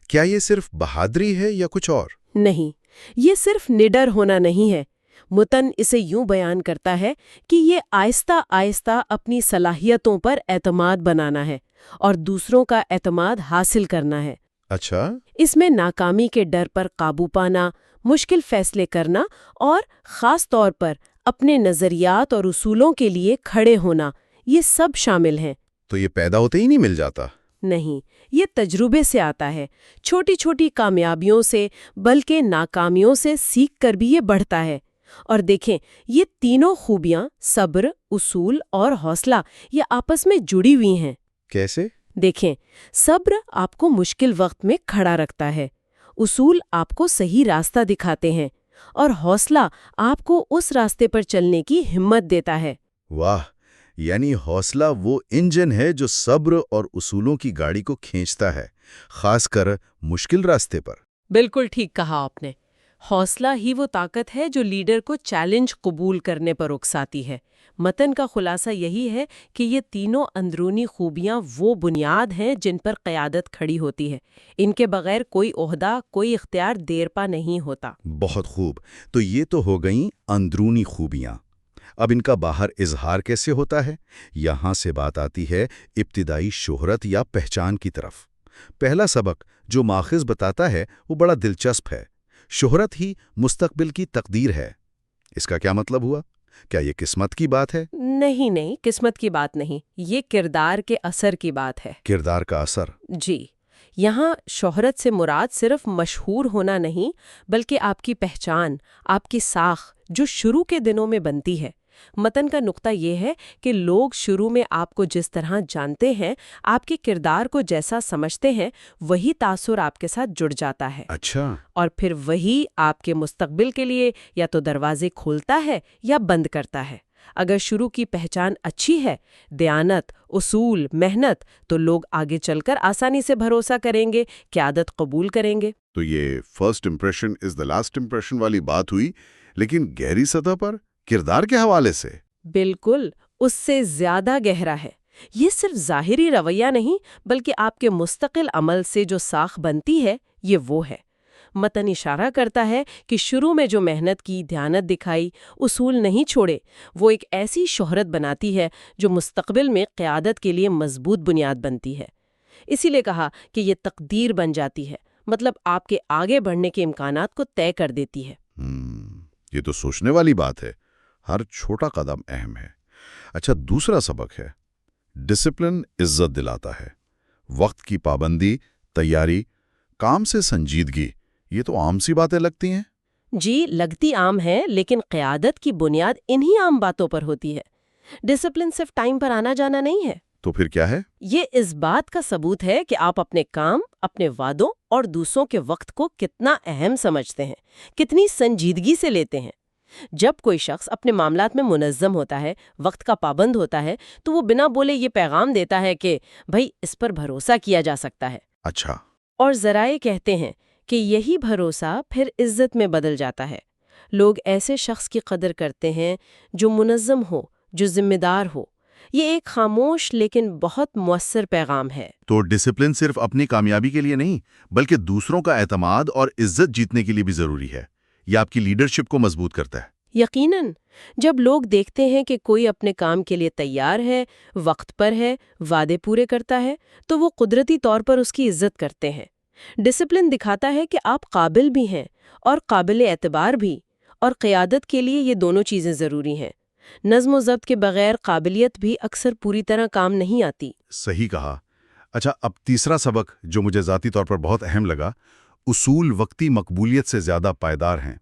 کیا یہ صرف بہادری ہے یا کچھ اور؟ نہیں، یہ صرف نڈر ہونا نہیں ہے۔ متن اسے یوں بیان کرتا ہے کہ یہ آہستہ آہستہ اپنی صلاحیتوں پر اعتماد بنانا ہے اور دوسروں کا اعتماد حاصل کرنا ہے۔ اچھا، اس میں ناکامی کے ڈر پر قابو پانا، مشکل فیصلے کرنا اور خاص طور پر اپنے نظریات اور اصولوں کے لیے کھڑے ہونا، یہ سب شامل ہیں۔ تو یہ پیدا ہوتے ہی نہیں مل جاتا؟ نہیں، یہ تجربے سے آتا ہے، چھوٹی چھوٹی کامیابیوں سے بلکہ ناکامیوں سے سیکھ کر بھی یہ بڑھتا ہے۔ اور دیکھیں، یہ تینوں خوبیاں صبر، اصول اور حوصلہ یہ آپس میں جڑی ہوئی ہیں۔ کیسے؟ دیکھیں، صبر آپ کو مشکل وقت میں کھڑا رکھتا ہے، اصول آپ کو صحیح راستہ دکھاتے ہیں اور حوصلہ آپ کو اس راستے پر چلنے کی ہمت دیتا ہے۔ واہ، یعنی حوصلہ وہ انجن ہے جو صبر اور اصولوں کی گاڑی کو کھینچتا ہے، خاص کر مشکل راستے پر۔ بالکل ٹھیک کہا آپ نے۔ حوصلہ ہی وہ طاقت ہے جو لیڈر کو چیلنج قبول کرنے پر اکساتی ہے۔ متن کا خلاصہ یہی ہے کہ یہ تینوں اندرونی خوبیاں وہ بنیاد ہیں جن پر قیادت کھڑی ہوتی ہے۔ ان کے بغیر کوئی عہدہ، کوئی اختیار دیر پا نہیں ہوتا۔ بہت خوب، تو یہ تو ہو گئیں اندرونی خوبیاں۔ اب ان کا باہر اظہار کیسے ہوتا ہے؟ یہاں سے بات آتی ہے ابتدائی شہرت یا پہچان کی طرف۔ پہلا سبق جو ماخذ بتاتا ہے وہ بڑا دلچسپ ہے۔ شہرت ہی مستقبل کی تقدیر ہے۔ اس کا کیا مطلب ہوا؟ کیا یہ قسمت کی بات ہے؟ نہیں، قسمت کی بات نہیں، یہ کردار کے اثر کی بات ہے۔ کردار کا اثر؟ جی، یہاں شہرت سے مراد صرف مشہور ہونا نہیں، بلکہ آپ کی پہچان، آپ کی ساخ جو شروع کے دنوں میں بنتی ہے۔ متن کا نقطہ یہ ہے کہ لوگ شروع میں آپ کو جس طرح جانتے ہیں، آپ کے کردار کو جیسا سمجھتے ہیں، وہی تاثر آپ کے ساتھ جڑ جاتا ہے۔ اچھا۔ اور پھر وہی آپ کے مستقبل کے لیے یا تو دروازے کھولتا ہے یا بند کرتا ہے۔ اگر شروع کی پہچان اچھی ہے، دیانت، اصول، محنت، تو لوگ آگے چل کر آسانی سے بھروسہ کریں گے، قیادت قبول کریں گے۔ تو یہ first impression is the last impression والی بات ہوئی، لیکن گہری سطح پر کردار کے حوالے سے؟ بالکل، اس سے زیادہ گہرا ہے۔ یہ صرف ظاہری رویہ نہیں، بلکہ آپ کے مستقل عمل سے جو ساخ بنتی ہے، یہ وہ ہے۔ متن اشارہ کرتا ہے کہ شروع میں جو محنت کی، دیانت دکھائی، اصول نہیں چھوڑے، وہ ایک ایسی شہرت بناتی ہے جو مستقبل میں قیادت کے لیے مضبوط بنیاد بنتی ہے۔ اسی لیے کہا کہ یہ تقدیر بن جاتی ہے، مطلب آپ کے آگے بڑھنے کے امکانات کو طے کر دیتی ہے۔ یہ تو سوچنے والی بات ہے۔ ہر چھوٹا قدم اہم ہے۔ اچھا، دوسرا سبق ہے ڈسپلن عزت دلاتا ہے۔ وقت کی پابندی، تیاری، کام سے سنجیدگی، یہ تو عام سی باتیں لگتی ہیں۔ جی، لگتی عام ہے، لیکن قیادت کی بنیاد انہی عام باتوں پر ہوتی ہے۔ ڈسپلن صرف ٹائم پر آنا جانا نہیں ہے۔ تو پھر کیا ہے؟ یہ اس بات کا ثبوت ہے کہ آپ اپنے کام، اپنے وعدوں اور دوسروں کے وقت کو کتنا اہم سمجھتے ہیں، کتنی سنجیدگی سے لیتے ہیں۔ جب کوئی شخص اپنے معاملات میں منظم ہوتا ہے، وقت کا پابند ہوتا ہے، تو وہ بنا بولے یہ پیغام دیتا ہے کہ بھائی اس پر بھروسہ کیا جا سکتا ہے۔ اچھا۔ اور ذرائع کہتے ہیں کہ یہی بھروسہ پھر عزت میں بدل جاتا ہے۔ لوگ ایسے شخص کی قدر کرتے ہیں جو منظم ہو، جو ذمہ دار ہو۔ یہ ایک خاموش لیکن بہت مؤثر پیغام ہے۔ تو ڈسپلن صرف اپنی کامیابی کے لیے نہیں، بلکہ دوسروں کا اعتماد اور عزت جیتنے کے لیے بھی ضروری ہے۔ یہ آپ کی لیڈرشپ کو مضبوط کرتا ہے۔ یقیناً، جب لوگ دیکھتے ہیں کہ کوئی اپنے کام کے لیے تیار ہے، وقت پر ہے، وعدے پورے کرتا ہے، تو وہ قدرتی طور پر اس کی عزت کرتے ہیں۔ ڈسپلن دکھاتا ہے کہ آپ قابل بھی ہیں اور قابل اعتبار بھی، اور قیادت کے لیے یہ دونوں چیزیں ضروری ہیں۔ نظم و ضبط کے بغیر قابلیت بھی اکثر پوری طرح کام نہیں آتی۔ صحیح کہا۔ اچھا، اب تیسرا سبق جو مجھے ذاتی طور پر بہت اہم لگا، اصول وقتی مقبولیت سے زیادہ پائیدار ہیں۔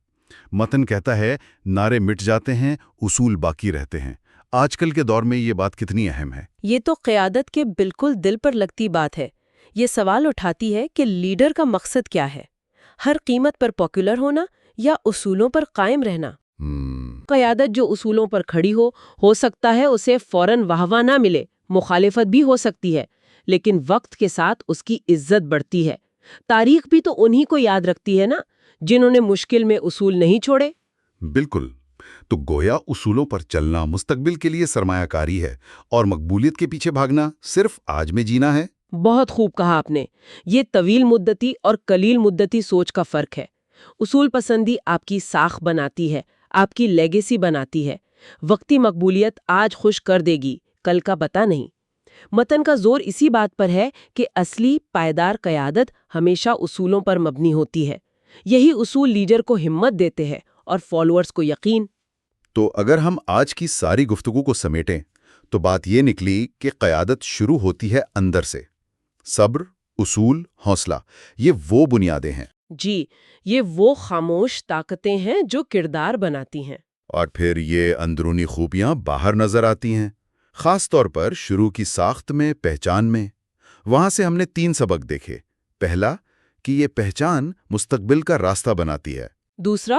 متن کہتا ہے نعرے مٹ جاتے ہیں، اصول باقی رہتے ہیں۔ آج کل کے دور میں یہ بات کتنی اہم ہے؟ یہ تو قیادت کے بالکل دل پر لگتی بات ہے۔ یہ سوال اٹھاتی ہے کہ لیڈر کا مقصد کیا ہے؟ ہر قیمت پر پاپولر ہونا یا اصولوں پر قائم رہنا؟ قیادت جو اصولوں پر کھڑی ہو سکتا ہے اسے فوراً واہ نہ ملے، مخالفت بھی ہو سکتی ہے، لیکن وقت کے ساتھ اس کی عزت بڑھتی ہے۔ تاریخ بھی تو انہی کو یاد رکھتی ہے نا، جنہوں نے مشکل میں اصول نہیں چھوڑے۔ بالکل۔ تو گویا اصولوں پر چلنا مستقبل کے لیے سرمایہ کاری ہے، اور مقبولیت کے پیچھے بھاگنا صرف آج میں جینا ہے۔ بہت خوب کہا آپ نے۔ یہ طویل مدتی اور قلیل مدتی سوچ کا فرق ہے۔ اصول پسندی آپ کی ساخ بناتی ہے، آپ کی لیگیسی بناتی ہے۔ وقتی مقبولیت آج خوش کر دے گی، کل کا پتہ نہیں۔ متن کا زور اسی بات پر ہے کہ اصلی پائیدار قیادت ہمیشہ اصولوں پر مبنی ہوتی ہے۔ یہی اصول لیڈر کو ہمت دیتے ہیں اور فالوورز کو یقین۔ تو اگر ہم آج کی ساری گفتگو کو سمیٹیں تو بات یہ نکلی کہ قیادت شروع ہوتی ہے اندر سے۔ صبر، اصول، حوصلہ، یہ وہ بنیادیں ہیں۔ جی، یہ وہ خاموش طاقتیں ہیں جو کردار بناتی ہیں۔ اور پھر یہ اندرونی خوبیاں باہر نظر آتی ہیں، خاص طور پر شروع کی ساخت میں، پہچان میں۔ وہاں سے ہم نے 3 سبق دیکھے۔ پہلا کہ یہ پہچان مستقبل کا راستہ بناتی ہے۔ دوسرا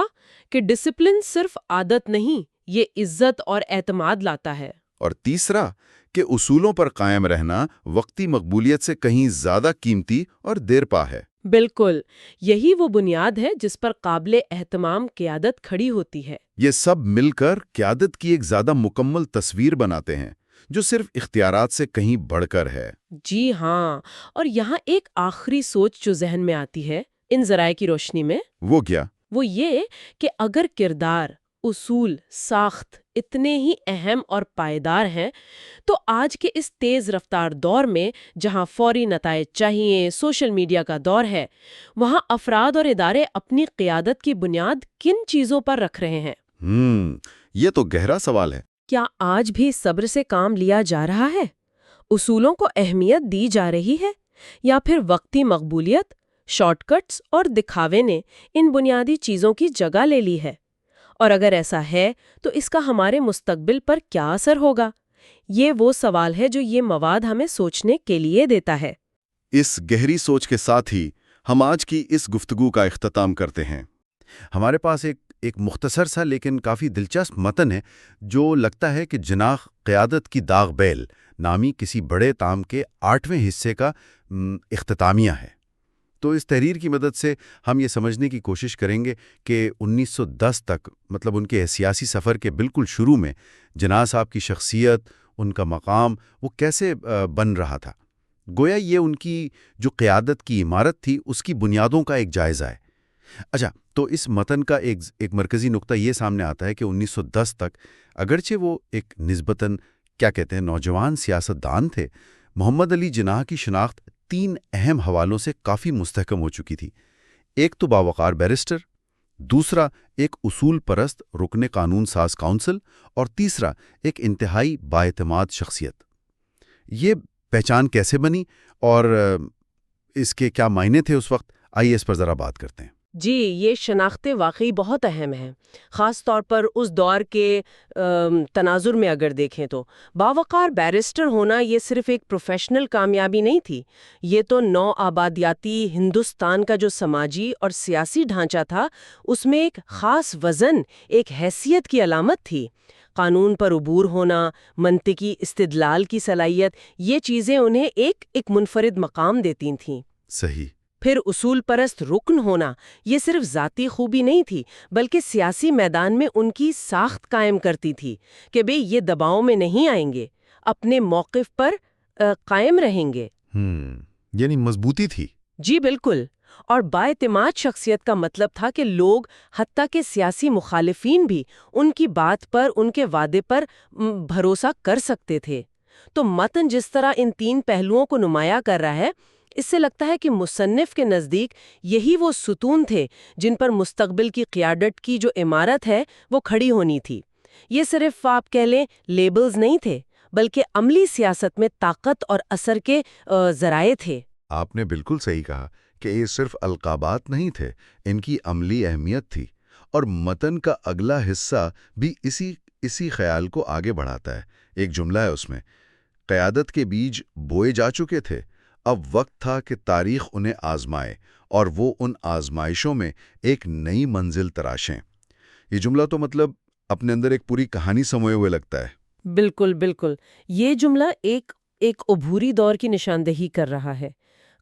کہ ڈسپلن صرف عادت نہیں، یہ عزت اور اعتماد لاتا ہے۔ اور تیسرا کہ اصولوں پر قائم رہنا وقتی مقبولیت سے کہیں زیادہ قیمتی اور دیر پا ہے۔ بالکل، یہی وہ بنیاد ہے جس پر قابل اہتمام قیادت کھڑی ہوتی ہے۔ یہ سب مل کر قیادت کی ایک زیادہ مکمل تصویر بناتے ہیں جو صرف اختیارات سے کہیں بڑھ کر ہے۔ جی ہاں، اور یہاں ایک آخری سوچ جو ذہن میں آتی ہے ان ذرائع کی روشنی میں، وہ کیا؟ وہ یہ کہ اگر کردار، اصول، ساخت اتنے ہی اہم اور پائیدار ہیں تو آج کے اس تیز رفتار دور میں جہاں فوری نتائج چاہیے، سوشل میڈیا کا دور ہے، وہاں افراد اور ادارے اپنی قیادت کی بنیاد کن چیزوں پر رکھ رہے ہیں؟ یہ تو گہرا سوال ہے۔ کیا آج بھی صبر سے کام لیا جا رہا ہے؟ اصولوں کو اہمیت دی جا رہی ہے؟ یا پھر وقتی مقبولیت، شارٹ کٹس اور دکھاوے نے ان بنیادی چیزوں کی جگہ لے لی ہے؟ اور اگر ایسا ہے تو اس کا ہمارے مستقبل پر کیا اثر ہوگا؟ یہ وہ سوال ہے جو یہ مواد ہمیں سوچنے کے لیے دیتا ہے۔ اس گہری سوچ کے ساتھ ہی ہم آج کی اس گفتگو کا اختتام کرتے ہیں۔ ہمارے پاس ایک مختصر سا لیکن کافی دلچسپ متن ہے جو لگتا ہے کہ جناح قیادت کی داغ بیل نامی کسی بڑے تام کے 8ویں حصے کا اختتامیہ ہے۔ تو اس تحریر کی مدد سے ہم یہ سمجھنے کی کوشش کریں گے کہ 1910 تک، مطلب ان کے سیاسی سفر کے بالکل شروع میں، جناح صاحب کی شخصیت، ان کا مقام، وہ کیسے بن رہا تھا۔ گویا یہ ان کی جو قیادت کی عمارت تھی اس کی بنیادوں کا ایک جائزہ ہے۔ اچھا، تو اس متن کا ایک مرکزی نقطہ یہ سامنے آتا ہے کہ 1910 تک اگرچہ وہ ایک نسبتاً نوجوان سیاستدان تھے، محمد علی جناح کی شناخت 3 اہم حوالوں سے کافی مستحکم ہو چکی تھی۔ ایک تو باوقار بیرسٹر، دوسرا ایک اصول پرست رکن قانون ساز کونسل، اور تیسرا ایک انتہائی بااعتماد شخصیت۔ یہ پہچان کیسے بنی اور اس کے کیا معنی تھے اس وقت؟ آئیے اس پر ذرا بات کرتے ہیں۔ جی، یہ شناختیں واقعی بہت اہم ہیں، خاص طور پر اس دور کے تناظر میں اگر دیکھیں تو باوقار بیرسٹر ہونا یہ صرف ایک پروفیشنل کامیابی نہیں تھی، یہ تو نو آبادیاتی ہندوستان کا جو سماجی اور سیاسی ڈھانچہ تھا اس میں ایک خاص وزن، ایک حیثیت کی علامت تھی۔ قانون پر عبور ہونا، منطقی استدلال کی صلاحیت، یہ چیزیں انہیں ایک منفرد مقام دیتی تھیں۔ صحیح۔ پھر اصول پرست رکن ہونا، یہ صرف ذاتی خوبی نہیں تھی بلکہ سیاسی میدان میں ان کی ساخت قائم کرتی تھی کہ بھئی یہ دباؤ میں نہیں آئیں گے، اپنے موقف پر قائم رہیں گے۔ یعنی مضبوطی تھی۔ جی بالکل، اور بااعتماد شخصیت کا مطلب تھا کہ لوگ، حتیٰ کہ سیاسی مخالفین بھی، ان کی بات پر، ان کے وعدے پر بھروسہ کر سکتے تھے۔ تو متن جس طرح ان 3 پہلوؤں کو نمایاں کر رہا ہے، اس سے لگتا ہے کہ مصنف کے نزدیک یہی وہ ستون تھے جن پر مستقبل کی قیادت کی جو عمارت ہے وہ کھڑی ہونی تھی۔ یہ صرف آپ کہہ لیں لیبلز نہیں تھے بلکہ عملی سیاست میں طاقت اور اثر کے ذرائع تھے۔ آپ نے بالکل صحیح کہا کہ یہ صرف القابات نہیں تھے، ان کی عملی اہمیت تھی۔ اور متن کا اگلا حصہ بھی اسی خیال کو آگے بڑھاتا ہے۔ ایک جملہ ہے اس میں، قیادت کے بیج بوئے جا چکے تھے، اب وقت تھا کہ تاریخ انہیں آزمائے اور وہ ان آزمائشوں میں ایک نئی منزل تراشیں۔ یہ جملہ تو مطلب اپنے اندر ایک پوری کہانی سموئے ہوئے لگتا ہے۔ بالکل بالکل، یہ جملہ ایک عبوری دور کی نشاندہی کر رہا ہے۔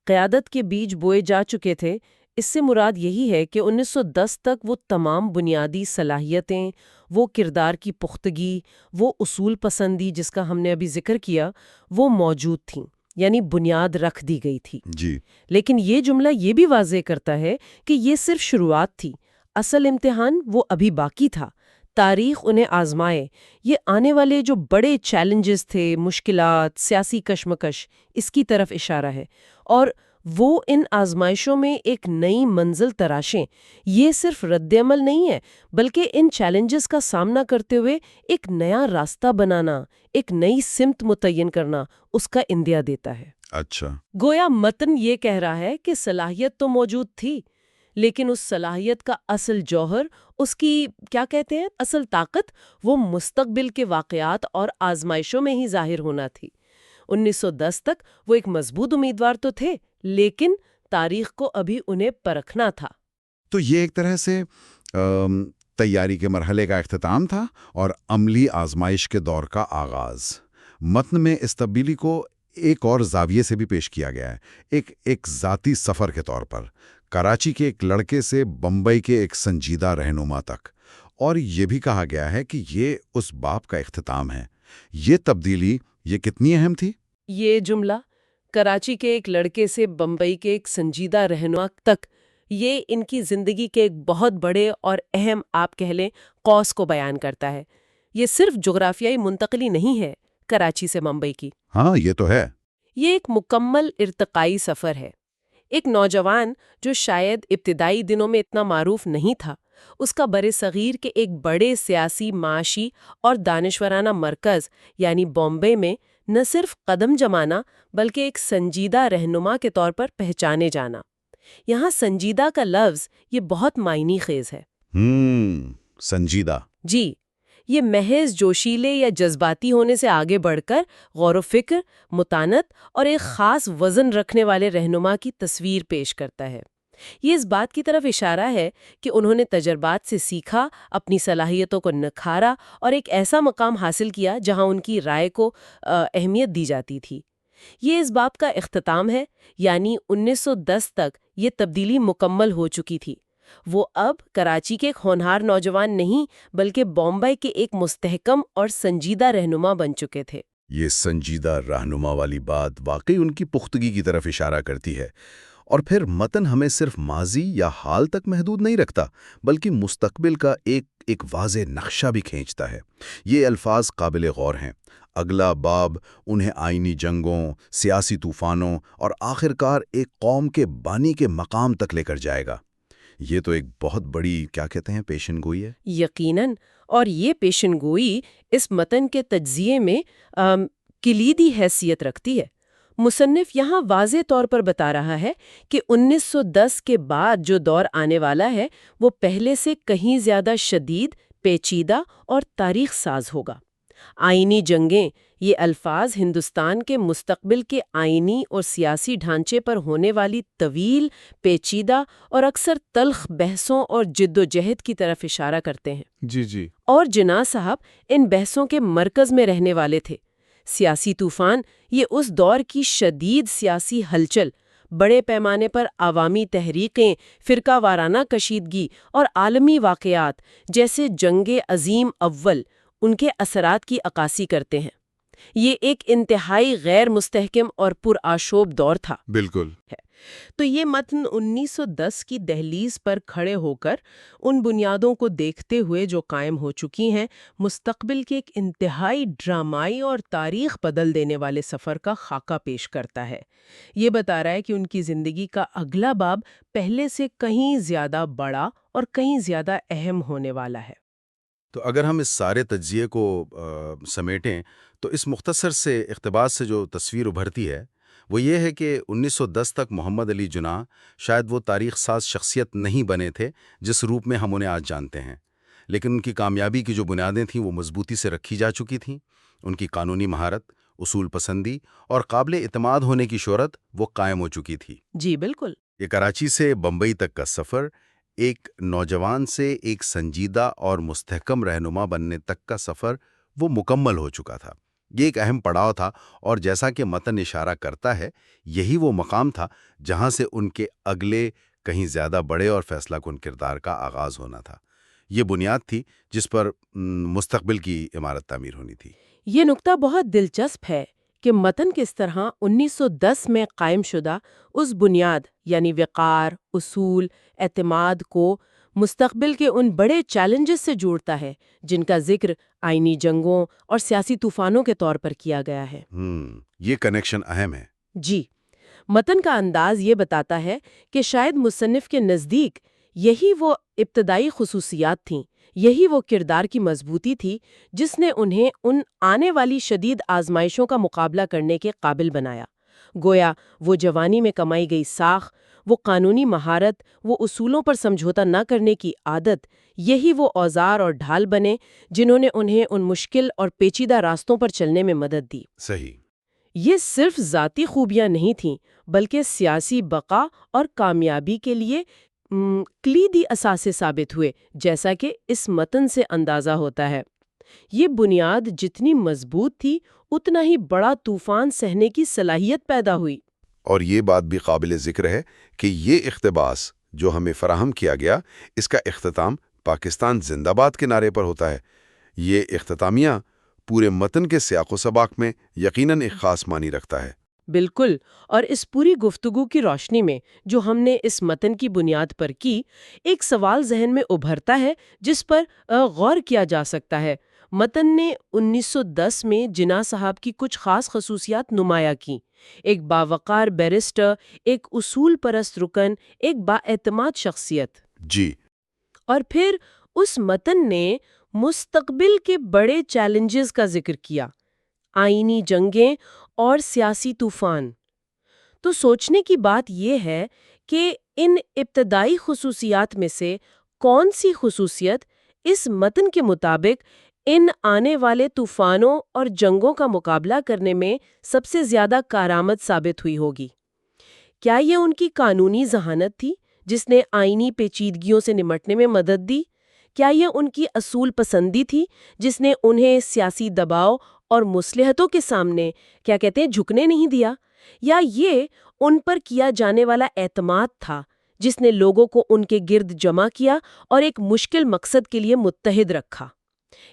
قیادت کے بیج بوئے جا چکے تھے، اس سے مراد یہی ہے کہ 1910 تک وہ تمام بنیادی صلاحیتیں، وہ کردار کی پختگی، وہ اصول پسندی جس کا ہم نے ابھی ذکر کیا، وہ موجود تھیں، یعنی بنیاد رکھ دی گئی تھی۔ جی، لیکن یہ جملہ یہ بھی واضح کرتا ہے کہ یہ صرف شروعات تھی، اصل امتحان وہ ابھی باقی تھا۔ تاریخ انہیں آزمائے، یہ آنے والے جو بڑے چیلنجز تھے، مشکلات، سیاسی کشمکش، اس کی طرف اشارہ ہے، اور وہ ان آزمائشوں میں ایک نئی منزل تراشیں۔ یہ صرف رد عمل نہیں ہے بلکہ ان چیلنجز کا سامنا کرتے ہوئے ایک نیا راستہ بنانا، ایک نئی سمت متعین کرنا، اس کا اندیا دیتا ہے۔ اچھا، گویا متن یہ کہہ رہا ہے کہ صلاحیت تو موجود تھی، لیکن اس صلاحیت کا اصل جوہر، اس کی اصل طاقت، وہ مستقبل کے واقعات اور آزمائشوں میں ہی ظاہر ہونا تھی۔ 1910 تک وہ ایک مضبوط امیدوار تو تھے، لیکن تاریخ کو ابھی انہیں پرکھنا تھا۔ تو یہ ایک طرح سے تیاری کے مرحلے کا اختتام تھا اور عملی آزمائش کے دور کا آغاز۔ متن میں اس تبدیلی کو ایک اور زاویے سے بھی پیش کیا گیا ہے، ایک ذاتی سفر کے طور پر، کراچی کے ایک لڑکے سے بمبئی کے ایک سنجیدہ رہنما تک۔ اور یہ بھی کہا گیا ہے کہ یہ اس باب کا اختتام ہے۔ یہ تبدیلی یہ کتنی اہم تھی؟ یہ جملہ، کراچی کے ایک لڑکے سے بمبئی کے ایک سنجیدہ رہنما تک، یہ ان کی زندگی کے ایک بہت بڑے اور اہم، آپ کہہ لیں، قوس کو بیان کرتا ہے۔ یہ صرف جغرافیائی منتقلی نہیں ہے کراچی سے بمبئی کی، ہاں یہ تو ہے۔ یہ ایک مکمل ارتقائی سفر ہے۔ ایک نوجوان جو شاید ابتدائی دنوں میں اتنا معروف نہیں تھا، اس کا برصغیر کے ایک بڑے سیاسی، معاشی اور دانشورانہ مرکز یعنی بامبے میں نہ صرف قدم جمانا بلکہ ایک سنجیدہ رہنما کے طور پر پہچانے جانا۔ یہاں سنجیدہ کا لفظ یہ بہت معنی خیز ہے۔ سنجیدہ۔ جی، یہ محض جوشیلے یا جذباتی ہونے سے آگے بڑھ کر غور و فکر، متانت اور ایک خاص وزن رکھنے والے رہنما کی تصویر پیش کرتا ہے۔ یہ اس بات کی طرف اشارہ ہے کہ انہوں نے تجربات سے سیکھا، اپنی صلاحیتوں کو نکھارا اور ایک ایسا مقام حاصل کیا جہاں ان کی رائے کو اہمیت دی جاتی تھی۔ یہ اس باب کا اختتام ہے، یعنی 1910 تک یہ تبدیلی مکمل ہو چکی تھی۔ وہ اب کراچی کے ایک ہونہار نوجوان نہیں بلکہ بامبئی کے ایک مستحکم اور سنجیدہ رہنما بن چکے تھے۔ یہ سنجیدہ رہنما والی بات واقعی ان کی پختگی کی طرف اشارہ کرتی ہے، اور پھر متن ہمیں صرف ماضی یا حال تک محدود نہیں رکھتا بلکہ مستقبل کا ایک واضح نقشہ بھی کھینچتا ہے۔ یہ الفاظ قابل غور ہیں۔ اگلا باب انہیں آئینی جنگوں، سیاسی طوفانوں اور آخرکار ایک قوم کے بانی کے مقام تک لے کر جائے گا۔ یہ تو ایک بہت بڑی پیشن گوئی ہے۔ یقیناً، اور یہ پیشن گوئی اس متن کے تجزیے میں کلیدی حیثیت رکھتی ہے۔ مصنف یہاں واضح طور پر بتا رہا ہے کہ 1910 کے بعد جو دور آنے والا ہے وہ پہلے سے کہیں زیادہ شدید، پیچیدہ اور تاریخ ساز ہوگا۔ آئینی جنگیں، یہ الفاظ ہندوستان کے مستقبل کے آئینی اور سیاسی ڈھانچے پر ہونے والی طویل، پیچیدہ اور اکثر تلخ بحثوں اور جد و جہد کی طرف اشارہ کرتے ہیں۔ جی۔ اور جناح صاحب ان بحثوں کے مرکز میں رہنے والے تھے۔ سیاسی طوفان، یہ اس دور کی شدید سیاسی ہلچل، بڑے پیمانے پر عوامی تحریکیں، فرقہ وارانہ کشیدگی اور عالمی واقعات جیسے جنگ عظیم اول، ان کے اثرات کی عکاسی کرتے ہیں۔ یہ ایک انتہائی غیر مستحکم اور پرآشوب دور تھا۔ بالکل۔ تو یہ متن 1910 کی دہلیز پر کھڑے ہو کر ان بنیادوں کو دیکھتے ہوئے جو قائم ہو چکی ہیں، مستقبل کے ایک انتہائی ڈرامائی اور تاریخ بدل دینے والے سفر کا خاکہ پیش کرتا ہے۔ یہ بتا رہا ہے کہ ان کی زندگی کا اگلا باب پہلے سے کہیں زیادہ بڑا اور کہیں زیادہ اہم ہونے والا ہے۔ تو اگر ہم اس سارے تجزیے کو سمیٹیں تو اس مختصر سے اقتباس سے جو تصویر ابھرتی ہے وہ یہ ہے کہ 1910 تک محمد علی جناح شاید وہ تاریخ ساز شخصیت نہیں بنے تھے جس روپ میں ہم انہیں آج جانتے ہیں، لیکن ان کی کامیابی کی جو بنیادیں تھیں وہ مضبوطی سے رکھی جا چکی تھیں۔ ان کی قانونی مہارت، اصول پسندی اور قابل اعتماد ہونے کی شہرت وہ قائم ہو چکی تھی۔ جی بالکل۔ یہ کراچی سے بمبئی تک کا سفر ایک نوجوان سے ایک سنجیدہ اور مستحکم رہنما بننے تک کا سفر وہ مکمل ہو چکا تھا۔ یہ ایک اہم پڑاؤ تھا، اور جیسا کہ متن اشارہ کرتا ہے یہی وہ مقام تھا جہاں سے ان کے اگلے کہیں زیادہ بڑے اور فیصلہ کن کردار کا آغاز ہونا تھا۔ یہ بنیاد تھی جس پر مستقبل کی عمارت تعمیر ہونی تھی۔ یہ نکتہ بہت دلچسپ ہے کہ متن کس طرح 1910 میں قائم شدہ اس بنیاد یعنی وقار، اصول، اعتماد کو مستقبل کے ان بڑے چیلنجز سے جوڑتا ہے جن کا ذکر آئینی جنگوں اور سیاسی طوفانوں کے طور پر کیا گیا ہے۔ یہ کنیکشن اہم ہے۔ جی، متن کا انداز یہ بتاتا ہے کہ شاید مصنف کے نزدیک یہی وہ ابتدائی خصوصیات تھیں، یہی وہ کردار کی مضبوطی تھی جس نے انہیں ان آنے والی شدید آزمائشوں کا مقابلہ کرنے کے قابل بنایا۔ گویا وہ جوانی میں کمائی گئی ساخ، وہ قانونی مہارت، وہ اصولوں پر سمجھوتا نہ کرنے کی عادت، یہی وہ اوزار اور ڈھال بنے جنہوں نے انہیں ان مشکل اور پیچیدہ راستوں پر چلنے میں مدد دی۔ صحیح۔ یہ صرف ذاتی خوبیاں نہیں تھیں بلکہ سیاسی بقا اور کامیابی کے لیے کلیدی اثاثے ثابت ہوئے، جیسا کہ اس متن سے اندازہ ہوتا ہے۔ یہ بنیاد جتنی مضبوط تھی اتنا ہی بڑا طوفان سہنے کی صلاحیت پیدا ہوئی۔ اور یہ بات بھی قابل ذکر ہے کہ یہ اقتباس جو ہمیں فراہم کیا گیا، اس کا اختتام پاکستان زندہ باد کے نعرے پر ہوتا ہے۔ یہ اختتامیہ پورے متن کے سیاق و سباق میں یقیناً ایک خاص معنی رکھتا ہے۔ بالکل، اور اس پوری گفتگو کی روشنی میں جو ہم نے اس متن کی بنیاد پر کی، ایک سوال ذہن میں ابھرتا ہے جس پر غور کیا جا سکتا ہے۔ متن نے 1910 میں جناح صاحب کی کچھ خاص خصوصیات نمایاں کی: ایک باوقار بیرسٹر، ایک اصول پرست رکن، ایک بااعتماد شخصیت۔ جی۔ اور پھر اس متن نے مستقبل کے بڑے چیلنجز کا ذکر کیا: آئینی جنگیں اور سیاسی طوفان۔ تو سوچنے کی بات یہ ہے کہ ان ابتدائی خصوصیات میں سے کون سی خصوصیت اس متن کے مطابق ان آنے والے طوفانوں اور جنگوں کا مقابلہ کرنے میں سب سے زیادہ کارآمد ثابت ہوئی ہوگی؟ کیا یہ ان کی قانونی ذہانت تھی جس نے آئینی پیچیدگیوں سے نمٹنے میں مدد دی؟ کیا یہ ان کی اصول پسندی تھی جس نے انہیں سیاسی دباؤ اور مصلحتوں کے سامنے جھکنے نہیں دیا؟ یا یہ ان پر کیا جانے والا اعتماد تھا جس نے لوگوں کو ان کے گرد جمع کیا اور ایک مشکل مقصد کے لیے متحد رکھا؟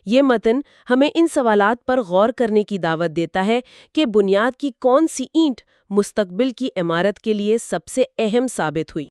یہ متن ہمیں ان سوالات پر غور کرنے کی دعوت دیتا ہے کہ بنیاد کی کون سی اینٹ مستقبل کی عمارت کے لیے سب سے اہم ثابت ہوئی۔